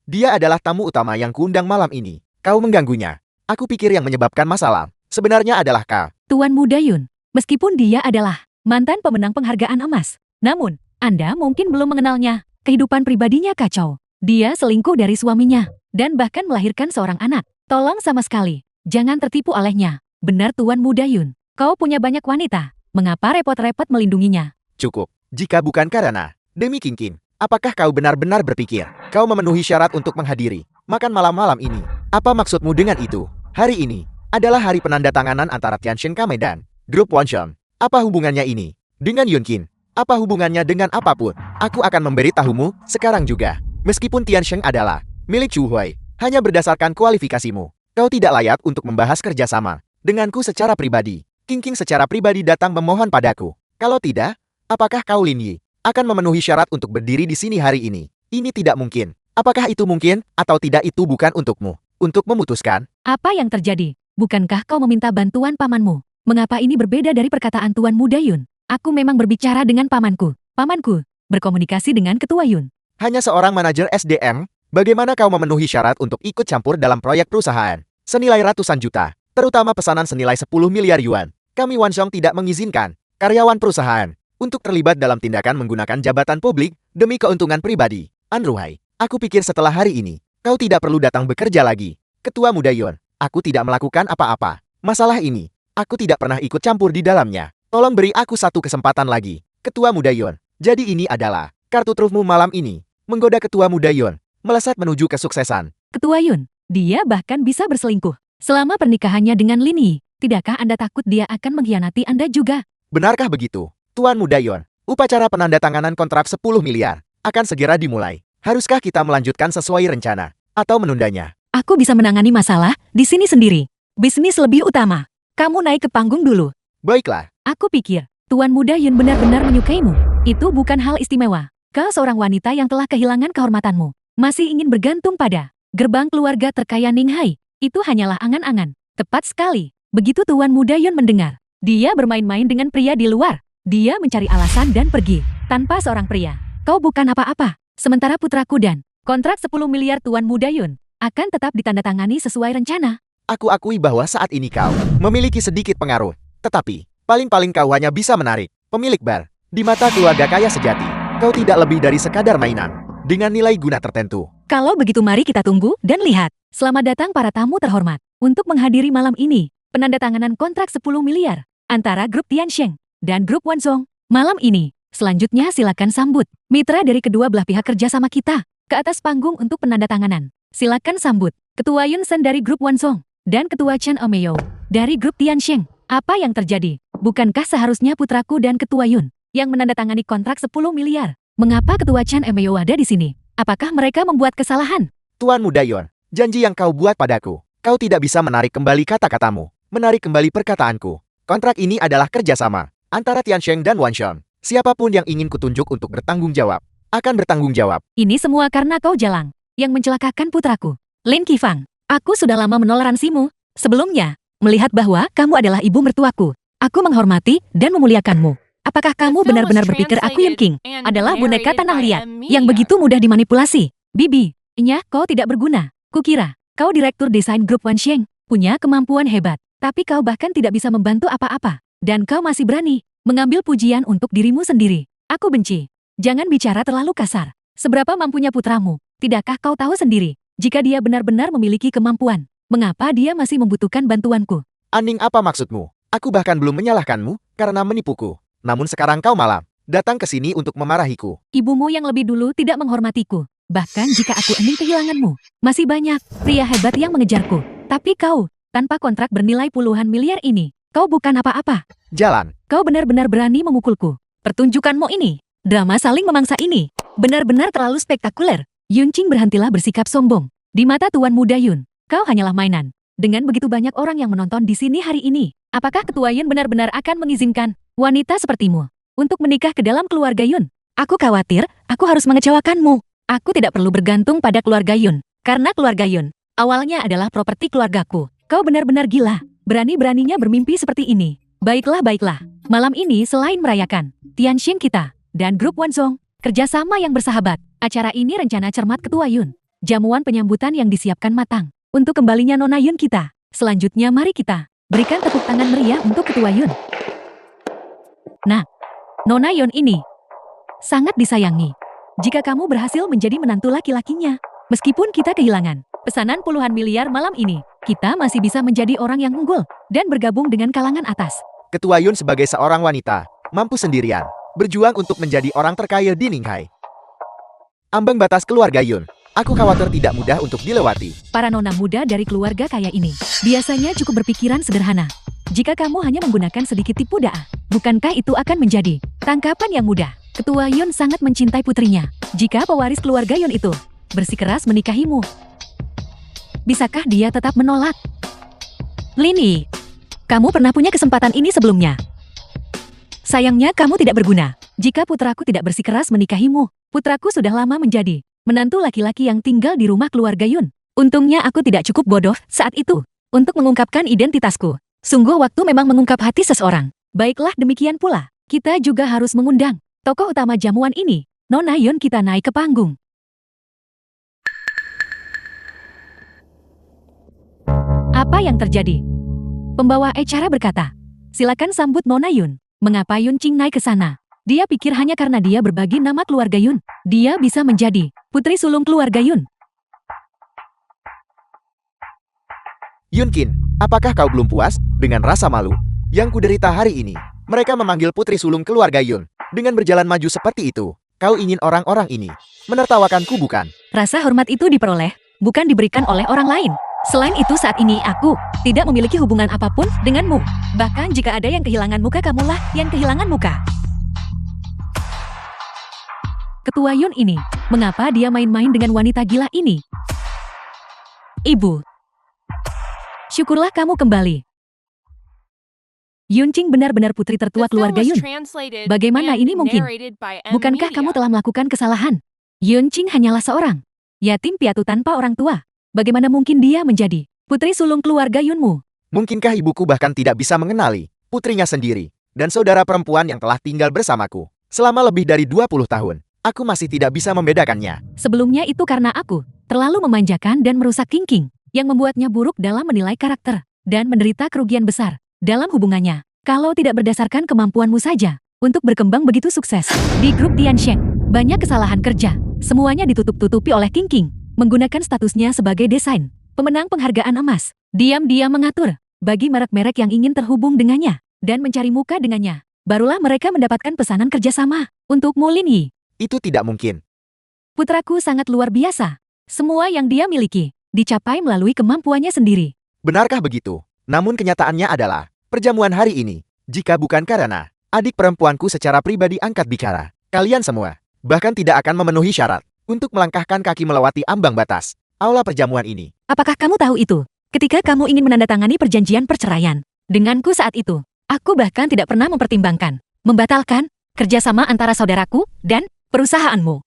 Dia adalah tamu utama yang kuundang malam ini. Kau mengganggunya. Aku pikir yang menyebabkan masalah sebenarnya adalah kau. Tuan Muda Yun, meskipun dia adalah mantan pemenang penghargaan emas, namun Anda mungkin belum mengenalnya. Kehidupan pribadinya kacau. Dia selingkuh dari suaminya dan bahkan melahirkan seorang anak. Tolong sama sekali, jangan tertipu olehnya. Benar Tuan Muda Yun, kau punya banyak wanita. Mengapa repot-repot melindunginya? Cukup. Jika bukan karena demi Qingqin, apakah kau benar-benar berpikir kau memenuhi syarat untuk menghadiri makan malam-malam ini? Apa maksudmu dengan itu? Hari ini adalah hari penandatanganan antara Tiansheng Kame dan grup Wanzhong. Apa hubungannya ini dengan Yunqin? Apa hubungannya dengan apapun? Aku akan memberitahumu sekarang juga. Meskipun Tiansheng adalah milik Chu Hui, hanya berdasarkan kualifikasimu, kau tidak layak untuk membahas kerjasama denganku secara pribadi. Qingqin secara pribadi datang memohon padaku. Kalau tidak, apakah kau Lin Yi akan memenuhi syarat untuk berdiri di sini hari ini? Ini tidak mungkin. Apakah itu mungkin atau tidak itu bukan untukmu untuk memutuskan. Apa yang terjadi? Bukankah kau meminta bantuan pamanmu? Mengapa ini berbeda dari perkataan Tuan Muda Yun? Aku memang berbicara dengan pamanku. Pamanku berkomunikasi dengan Ketua Yun. Hanya seorang manajer SDM, bagaimana kau memenuhi syarat untuk ikut campur dalam proyek perusahaan senilai ratusan juta, terutama pesanan senilai 10 miliar yuan? Kami Wanzhong tidak mengizinkan karyawan perusahaan untuk terlibat dalam tindakan menggunakan jabatan publik demi keuntungan pribadi. Anruhai, aku pikir setelah hari ini, kau tidak perlu datang bekerja lagi. Ketua Muda Yun, aku tidak melakukan apa-apa. Masalah ini, aku tidak pernah ikut campur di dalamnya. Tolong beri aku satu kesempatan lagi. Ketua Muda Yun, jadi ini adalah kartu trufmu malam ini. Menggoda Ketua Muda Yun, melesat menuju kesuksesan. Ketua Yun, dia bahkan bisa berselingkuh. Selama pernikahannya dengan Lin Yi, tidakkah Anda takut dia akan mengkhianati Anda juga? Benarkah begitu? Tuan Muda Yun, upacara penandatanganan kontrak 10 miliar akan segera dimulai. Haruskah kita melanjutkan sesuai rencana atau menundanya? Aku bisa menangani masalah di sini sendiri. Bisnis lebih utama. Kamu naik ke panggung dulu. Baiklah, Aku pikir, Tuan Muda Yun benar-benar menyukaimu. Itu bukan hal istimewa. Kau seorang wanita yang telah kehilangan kehormatanmu. Masih ingin bergantung pada gerbang keluarga terkaya Ninghai. Itu hanyalah angan-angan. Tepat sekali. Begitu Tuan Muda Yun mendengar, dia bermain-main dengan pria di luar. Dia mencari alasan dan pergi. Tanpa seorang pria, kau bukan apa-apa. Sementara putraku dan kontrak 10 miliar Tuan Muda Yun akan tetap ditandatangani sesuai rencana. aku akui bahwa saat ini kau memiliki sedikit pengaruh. Tetapi, paling-paling kau hanya bisa menarik pemilik bar. Di mata keluarga kaya sejati, kau tidak lebih dari sekadar mainan dengan nilai guna tertentu. Kalau begitu mari kita tunggu dan lihat. Selamat datang para tamu terhormat. Untuk menghadiri malam ini, penandatanganan kontrak 10 miliar antara grup Tiansheng dan grup Wanzhong. Malam ini, selanjutnya silakan sambut mitra dari kedua belah pihak kerjasama kita ke atas panggung untuk penandatanganan. Silakan sambut Ketua Yun Sen dari grup Wanzhong dan Ketua Chen Omeo dari grup Tiansheng. Apa yang terjadi? Bukankah seharusnya putraku dan Ketua Yun yang menandatangani kontrak 10 miliar? Mengapa Ketua Chen Omeo ada di sini? Apakah mereka membuat kesalahan? Tuan Muda Yun, janji yang kau buat padaku, kau tidak bisa menarik kembali kata-katamu, menarik kembali perkataanku. Kontrak ini adalah kerjasama antara Tiansheng dan Wanzhong. Siapapun yang ingin kutunjuk untuk bertanggung jawab, akan bertanggung jawab. Ini semua karena kau jalang, yang mencelakakan putraku. Lin Qifang, aku sudah lama menoleransimu. Sebelumnya, melihat bahwa kamu adalah ibu mertuaku, aku menghormati dan memuliakanmu. Apakah kamu benar-benar berpikir aku Yun King adalah boneka tanah liat yang begitu mudah dimanipulasi? Bibi, kau tidak berguna. Kukira, kau direktur desain grup Wansheng, punya kemampuan hebat, tapi kau bahkan tidak bisa membantu apa-apa. Dan kau masih berani mengambil pujian untuk dirimu sendiri. Aku benci. Jangan bicara terlalu kasar. Seberapa mampunya putramu? Tidakkah kau tahu sendiri? Jika dia benar-benar memiliki kemampuan, mengapa dia masih membutuhkan bantuanku? Aning, apa maksudmu? Aku bahkan belum menyalahkanmu karena menipuku. Namun sekarang kau malah datang ke sini untuk memarahiku. Ibumu yang lebih dulu tidak menghormatiku. Bahkan jika aku ingin kehilanganmu, masih banyak pria hebat yang mengejarku. Tapi kau, tanpa kontrak bernilai puluhan miliar ini, kau bukan apa-apa. Jalan. Kau benar-benar berani memukulku. Pertunjukanmu ini, drama saling memangsa ini, benar-benar terlalu spektakuler. Yun Qing, berhentilah bersikap sombong. Di mata Tuan Muda Yun, kau hanyalah mainan. Dengan begitu banyak orang yang menonton di sini hari ini, apakah Ketua Yun benar-benar akan mengizinkan wanita sepertimu untuk menikah ke dalam keluarga Yun? Aku khawatir, aku harus mengecewakanmu. Aku tidak perlu bergantung pada keluarga Yun, karena keluarga Yun awalnya adalah properti keluargaku. Kau benar-benar gila, berani-beraninya bermimpi seperti ini. Baiklah. Malam ini selain merayakan Tianxing kita dan grup Wanzhong, kerjasama yang bersahabat, acara ini rencana cermat Ketua Yun. Jamuan penyambutan yang disiapkan matang untuk kembalinya Nona Yun kita. Selanjutnya mari kita berikan tepuk tangan meriah untuk Ketua Yun. Nah, Nona Yun ini sangat disayangi. Jika kamu berhasil menjadi menantu laki-lakinya, meskipun kita kehilangan pesanan puluhan miliar malam ini, kita masih bisa menjadi orang yang unggul dan bergabung dengan kalangan atas. Ketua Yun sebagai seorang wanita, mampu sendirian, berjuang untuk menjadi orang terkaya di Ninghai. Ambang batas keluarga Yun, aku khawatir tidak mudah untuk dilewati. Para nona muda dari keluarga kaya ini biasanya cukup berpikiran sederhana. Jika kamu hanya menggunakan sedikit tipu daya, bukankah itu akan menjadi tangkapan yang mudah? Ketua Yun sangat mencintai putrinya. Jika pewaris keluarga Yun itu bersikeras menikahimu, bisakah dia tetap menolak? Lini, kamu pernah punya kesempatan ini sebelumnya. Sayangnya kamu tidak berguna. Jika putraku tidak bersikeras menikahimu, putraku sudah lama menjadi menantu laki-laki yang tinggal di rumah keluarga Yun. Untungnya aku tidak cukup bodoh saat itu untuk mengungkapkan identitasku. Sungguh waktu memang mengungkap hati seseorang. Baiklah, demikian pula, kita juga harus mengundang tokoh utama jamuan ini, Nona Yun kita naik ke panggung. Apa yang terjadi? Pembawa acara berkata, silakan sambut Nona Yun. Mengapa Yun Qing naik ke sana? Dia pikir hanya karena dia berbagi nama keluarga Yun, dia bisa menjadi putri sulung keluarga Yun. Yun Qing, apakah kau belum puas dengan rasa malu yang kuderita hari ini? Mereka memanggil putri sulung keluarga Yun. Dengan berjalan maju seperti itu, kau ingin orang-orang ini menertawakanku, bukan? Rasa hormat itu diperoleh, bukan diberikan oleh orang lain. Selain itu saat ini aku tidak memiliki hubungan apapun denganmu. Bahkan jika ada yang kehilangan muka, kamulah yang kehilangan muka. Ketua Yun ini, mengapa dia main-main dengan wanita gila ini? Ibu, syukurlah kamu kembali. Yun Qing benar-benar putri tertua keluarga Yun. Bagaimana ini mungkin? Bukankah kamu telah melakukan kesalahan? Yun Qing hanyalah seorang yatim piatu tanpa orang tua. Bagaimana mungkin dia menjadi putri sulung keluarga Yunmu? Mungkinkah ibuku bahkan tidak bisa mengenali putrinya sendiri dan saudara perempuan yang telah tinggal bersamaku selama lebih dari 20 tahun? Aku masih tidak bisa membedakannya. Sebelumnya itu karena aku terlalu memanjakan dan merusak King yang membuatnya buruk dalam menilai karakter dan menderita kerugian besar dalam hubungannya. Kalau tidak berdasarkan kemampuanmu saja untuk berkembang begitu sukses di grup Tianxing, banyak kesalahan kerja, semuanya ditutup-tutupi oleh King menggunakan statusnya sebagai desain pemenang penghargaan emas. Diam-diam mengatur bagi merek-merek yang ingin terhubung dengannya dan mencari muka dengannya. Barulah mereka mendapatkan pesanan kerjasama untuk Lin Yi. Itu tidak mungkin. Putraku sangat luar biasa. Semua yang dia miliki dicapai melalui kemampuannya sendiri. Benarkah begitu? Namun kenyataannya adalah, perjamuan hari ini, jika bukan karena adik perempuanku secara pribadi angkat bicara, kalian semua bahkan tidak akan memenuhi syarat untuk melangkahkan kaki melewati ambang batas aula perjamuan ini. Apakah kamu tahu itu? Ketika kamu ingin menandatangani perjanjian perceraian denganku saat itu, aku bahkan tidak pernah mempertimbangkan membatalkan kerjasama antara saudaraku dan perusahaanmu.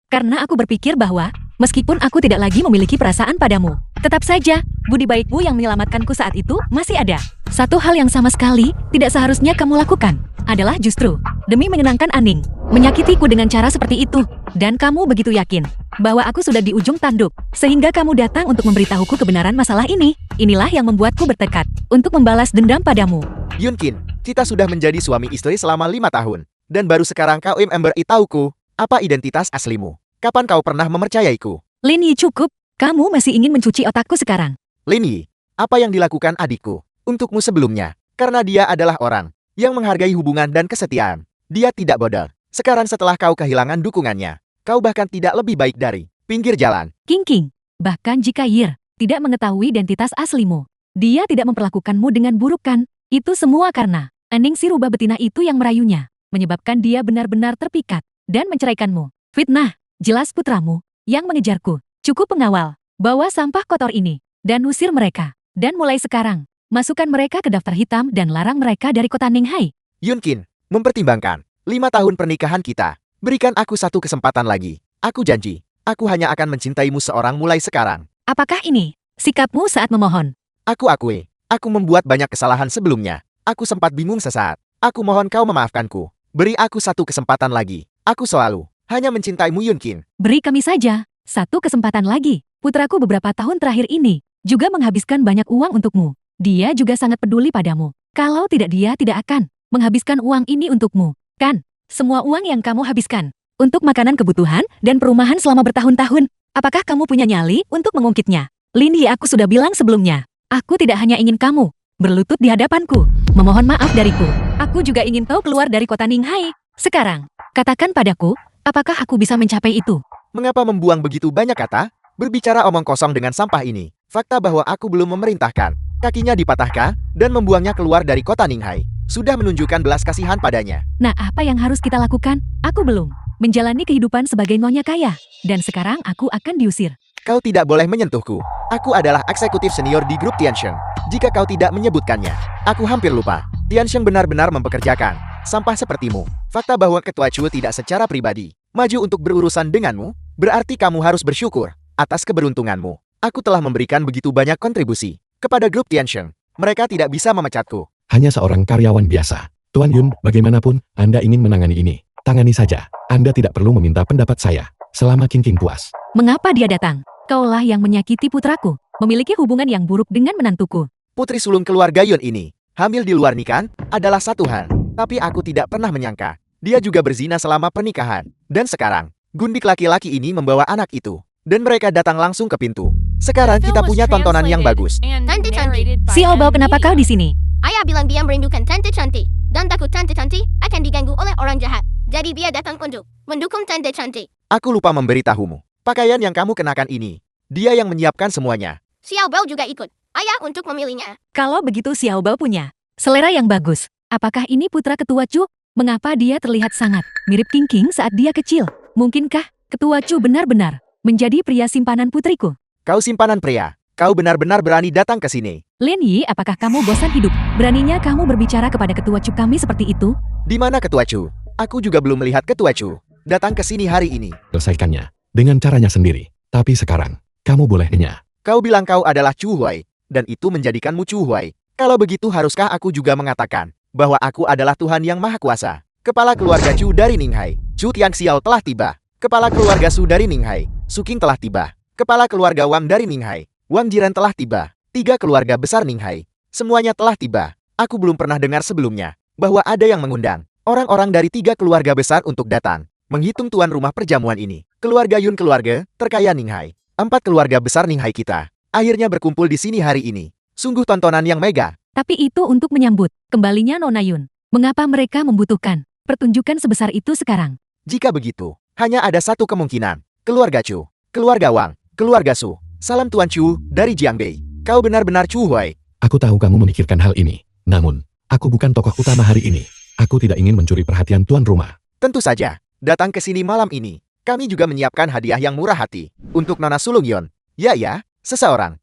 Karena aku berpikir bahwa, meskipun aku tidak lagi memiliki perasaan padamu, tetap saja, budi baikmu yang menyelamatkanku saat itu masih ada. Satu hal yang sama sekali tidak seharusnya kamu lakukan, adalah justru, demi menyenangkan Aning, menyakitiku dengan cara seperti itu. Dan kamu begitu yakin, bahwa aku sudah di ujung tanduk, sehingga kamu datang untuk memberitahuku kebenaran masalah ini. Inilah yang membuatku bertekad, untuk membalas dendam padamu. Yunkin, kita sudah menjadi suami istri selama 5 tahun. Dan baru sekarang kau memberitahuku, apa identitas aslimu? Kapan kau pernah mempercayaiku? Lin Yi, cukup, kamu masih ingin mencuci otakku sekarang. Lin Yi, apa yang dilakukan adikku untukmu sebelumnya? Karena dia adalah orang yang menghargai hubungan dan kesetiaan. Dia tidak bodoh. Sekarang setelah kau kehilangan dukungannya, kau bahkan tidak lebih baik dari pinggir jalan. King, bahkan jika Yir tidak mengetahui identitas aslimu, dia tidak memperlakukanmu dengan buruk kan? Itu semua karena Aning si rubah betina itu yang merayunya, menyebabkan dia benar-benar terpikat dan menceraikanmu. Fitnah, jelas putramu yang mengejarku. Cukup pengawal, bawa sampah kotor ini dan usir mereka. Dan mulai sekarang, masukkan mereka ke daftar hitam dan larang mereka dari kota Ninghai. Yunkin, mempertimbangkan 5 tahun pernikahan kita, berikan aku satu kesempatan lagi. Aku janji, aku hanya akan mencintaimu seorang mulai sekarang. Apakah ini sikapmu saat memohon? Aku akui, aku membuat banyak kesalahan sebelumnya. Aku sempat bingung sesaat. Aku mohon kau memaafkanku. Beri aku satu kesempatan lagi. Aku selalu hanya mencintaimu, Yunkin. Beri kami saja satu kesempatan lagi. Putraku beberapa tahun terakhir ini juga menghabiskan banyak uang untukmu. Dia juga sangat peduli padamu. Kalau tidak, dia tidak akan menghabiskan uang ini untukmu. Kan? Semua uang yang kamu habiskan untuk makanan kebutuhan dan perumahan selama bertahun-tahun. Apakah kamu punya nyali untuk mengungkitnya? Lin Yi, aku sudah bilang sebelumnya. Aku tidak hanya ingin kamu berlutut di hadapanku, memohon maaf dariku. Aku juga ingin kau keluar dari kota Ninghai. Sekarang, katakan padaku, apakah aku bisa mencapai itu? Mengapa membuang begitu banyak kata? Berbicara omong kosong dengan sampah ini. Fakta bahwa aku belum memerintahkan kakinya dipatahkan dan membuangnya keluar dari kota Ninghai sudah menunjukkan belas kasihan padanya. Nah, apa yang harus kita lakukan? Aku belum menjalani kehidupan sebagai nyonya kaya, dan sekarang aku akan diusir. Kau tidak boleh menyentuhku. Aku adalah eksekutif senior di grup Tiansheng. Jika kau tidak menyebutkannya, aku hampir lupa. Tiansheng benar-benar mempekerjakan sampah sepertimu. Fakta bahwa Ketua Chu tidak secara pribadi maju untuk berurusan denganmu, berarti kamu harus bersyukur atas keberuntunganmu. Aku telah memberikan begitu banyak kontribusi kepada grup Tiansheng. Mereka tidak bisa memecatku. Hanya seorang karyawan biasa. Tuan Yun, bagaimanapun, Anda ingin menangani ini. Tangani saja. Anda tidak perlu meminta pendapat saya. Selama King puas. Mengapa dia datang? Kaulah yang menyakiti putraku, memiliki hubungan yang buruk dengan menantuku. Putri sulung keluarga Yun ini, hamil di luar nikah, adalah satu hal. Tapi aku tidak pernah menyangka, dia juga berzina selama pernikahan. Dan sekarang, gundik laki-laki ini membawa anak itu. Dan mereka datang langsung ke pintu. Sekarang kita punya tontonan yang bagus. Tante cantik. Xiao Bao, kenapa kau di sini? Ayah bilang dia merindukan Tante cantik. Dan takut Tante cantik akan diganggu oleh orang jahat. Jadi dia datang untuk mendukung Tante cantik. Aku lupa memberitahumu. Pakaian yang kamu kenakan ini, dia yang menyiapkan semuanya. Xiao Bao juga ikut ayah untuk memilihnya. Kalau begitu Xiao Bao punya selera yang bagus. Apakah ini putra Ketua Chu? Mengapa dia terlihat sangat mirip King saat dia kecil? Mungkinkah Ketua Chu benar-benar menjadi pria simpanan putriku? Kau simpanan pria. Kau benar-benar berani datang ke sini. Lin Yi, apakah kamu bosan hidup? Beraninya kamu berbicara kepada Ketua Chu kami seperti itu? Di mana Ketua Chu? Aku juga belum melihat Ketua Chu datang ke sini hari ini. Selesaikannya. Dengan caranya sendiri. Tapi sekarang, kamu bolehnya. Kau bilang kau adalah Chu Huai, dan itu menjadikanmu Chu Huai. Kalau begitu haruskah aku juga mengatakan bahwa aku adalah Tuhan yang Maha Kuasa? Kepala keluarga Chu dari Ninghai, Chu Tianxiao telah tiba. Kepala keluarga Su dari Ninghai, Su Qing telah tiba. Kepala keluarga Wang dari Ninghai, Wang Jiran telah tiba. 3 keluarga besar Ninghai, semuanya telah tiba. Aku belum pernah dengar sebelumnya bahwa ada yang mengundang orang-orang dari 3 keluarga besar untuk datang. Menghitung tuan rumah perjamuan ini, keluarga Yun, keluarga terkaya Ninghai, 4 keluarga besar Ninghai kita, akhirnya berkumpul di sini hari ini. Sungguh tontonan yang mega. Tapi itu untuk menyambut kembalinya Nona Yun. Mengapa mereka membutuhkan pertunjukan sebesar itu sekarang? Jika begitu, hanya ada satu kemungkinan. Keluarga Chu, keluarga Wang, keluarga Su. Salam Tuan Chu dari Jiangbei. Kau benar-benar Chu Huai. Aku tahu kamu memikirkan hal ini. Namun, aku bukan tokoh utama hari ini. Aku tidak ingin mencuri perhatian tuan rumah. Tentu saja, datang ke sini malam ini. Kami juga menyiapkan hadiah yang murah hati untuk Nona Sulung Yon. Ya, seseorang.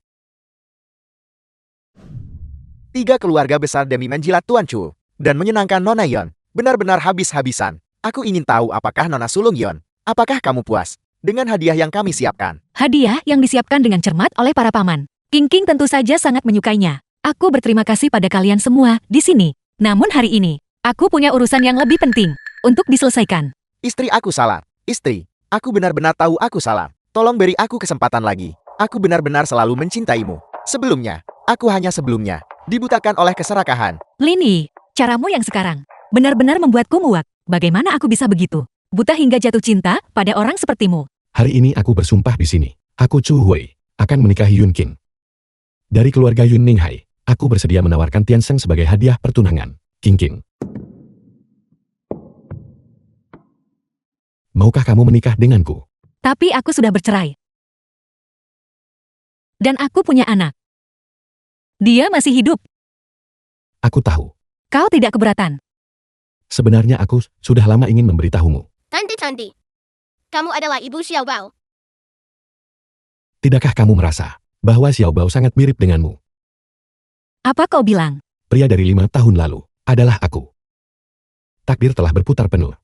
3 keluarga besar demi menjilat Tuan Chu dan menyenangkan Nona Yon. Benar-benar habis-habisan. Aku ingin tahu apakah Nona Sulung Yon, apakah kamu puas dengan hadiah yang kami siapkan. Hadiah yang disiapkan dengan cermat oleh para paman. King King tentu saja sangat menyukainya. Aku berterima kasih pada kalian semua di sini. Namun hari ini, aku punya urusan yang lebih penting untuk diselesaikan. Istri aku salah. Istri, aku benar-benar tahu aku salah. Tolong beri aku kesempatan lagi. Aku benar-benar selalu mencintaimu. Sebelumnya dibutakan oleh keserakahan. Lini, caramu yang sekarang benar-benar membuatku muak. Bagaimana aku bisa begitu? Buta hingga jatuh cinta pada orang sepertimu. Hari ini aku bersumpah di sini. Aku Chu Hui, akan menikahi Yun King. Dari keluarga Yun Ninghai, aku bersedia menawarkan Tiansheng sebagai hadiah pertunangan. King King. Maukah kamu menikah denganku? Tapi aku sudah bercerai. Dan aku punya anak. Dia masih hidup. Aku tahu. Kau tidak keberatan. Sebenarnya aku sudah lama ingin memberitahumu. Tanti. Kamu adalah ibu Xiao Bao. Tidakkah kamu merasa bahwa Xiao Bao sangat mirip denganmu? Apa kau bilang? Pria dari 5 tahun lalu adalah aku. Takdir telah berputar penuh.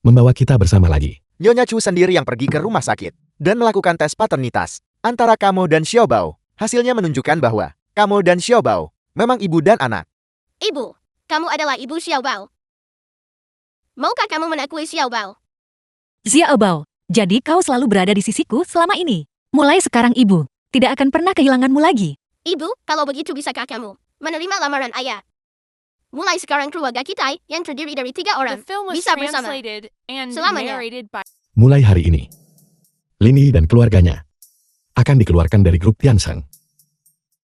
Membawa kita bersama lagi. Nyonya Chu sendiri yang pergi ke rumah sakit dan melakukan tes paternitas antara kamu dan Xiao Bao. Hasilnya menunjukkan bahwa kamu dan Xiao Bao memang ibu dan anak. Ibu, kamu adalah ibu Xiao Bao. Maukah kamu mengakui Xiao Bao? Xiao Bao, jadi kau selalu berada di sisiku selama ini. Mulai sekarang ibu, tidak akan pernah kehilanganmu lagi. Ibu, kalau begitu bisakah kamu menerima lamaran ayah? Mulai sekarang keluarga kita yang terdiri dari 3 The orang film was bisa bersama. translated and Selamanya. narrated by Mulai hari ini, Lini dan keluarganya akan dikeluarkan dari grup Tiansheng.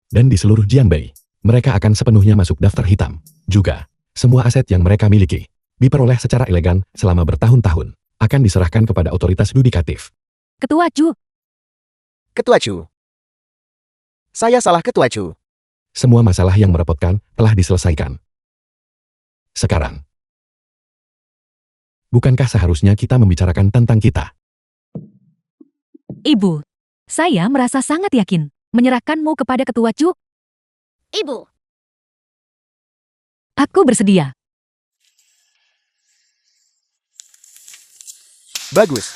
Dan di seluruh Jianbei, mereka akan sepenuhnya masuk daftar hitam. Juga, semua aset yang mereka miliki, diperoleh secara elegan selama bertahun-tahun, akan diserahkan kepada otoritas yudikatif. Ketua Chu, Ketua Chu. Saya salah Ketua Chu. Semua masalah yang merepotkan telah diselesaikan. Sekarang, bukankah seharusnya kita membicarakan tentang kita? ibu. Saya merasa sangat yakin menyerahkanmu kepada Ketua Chu. Ibu, Aku bersedia. Bagus.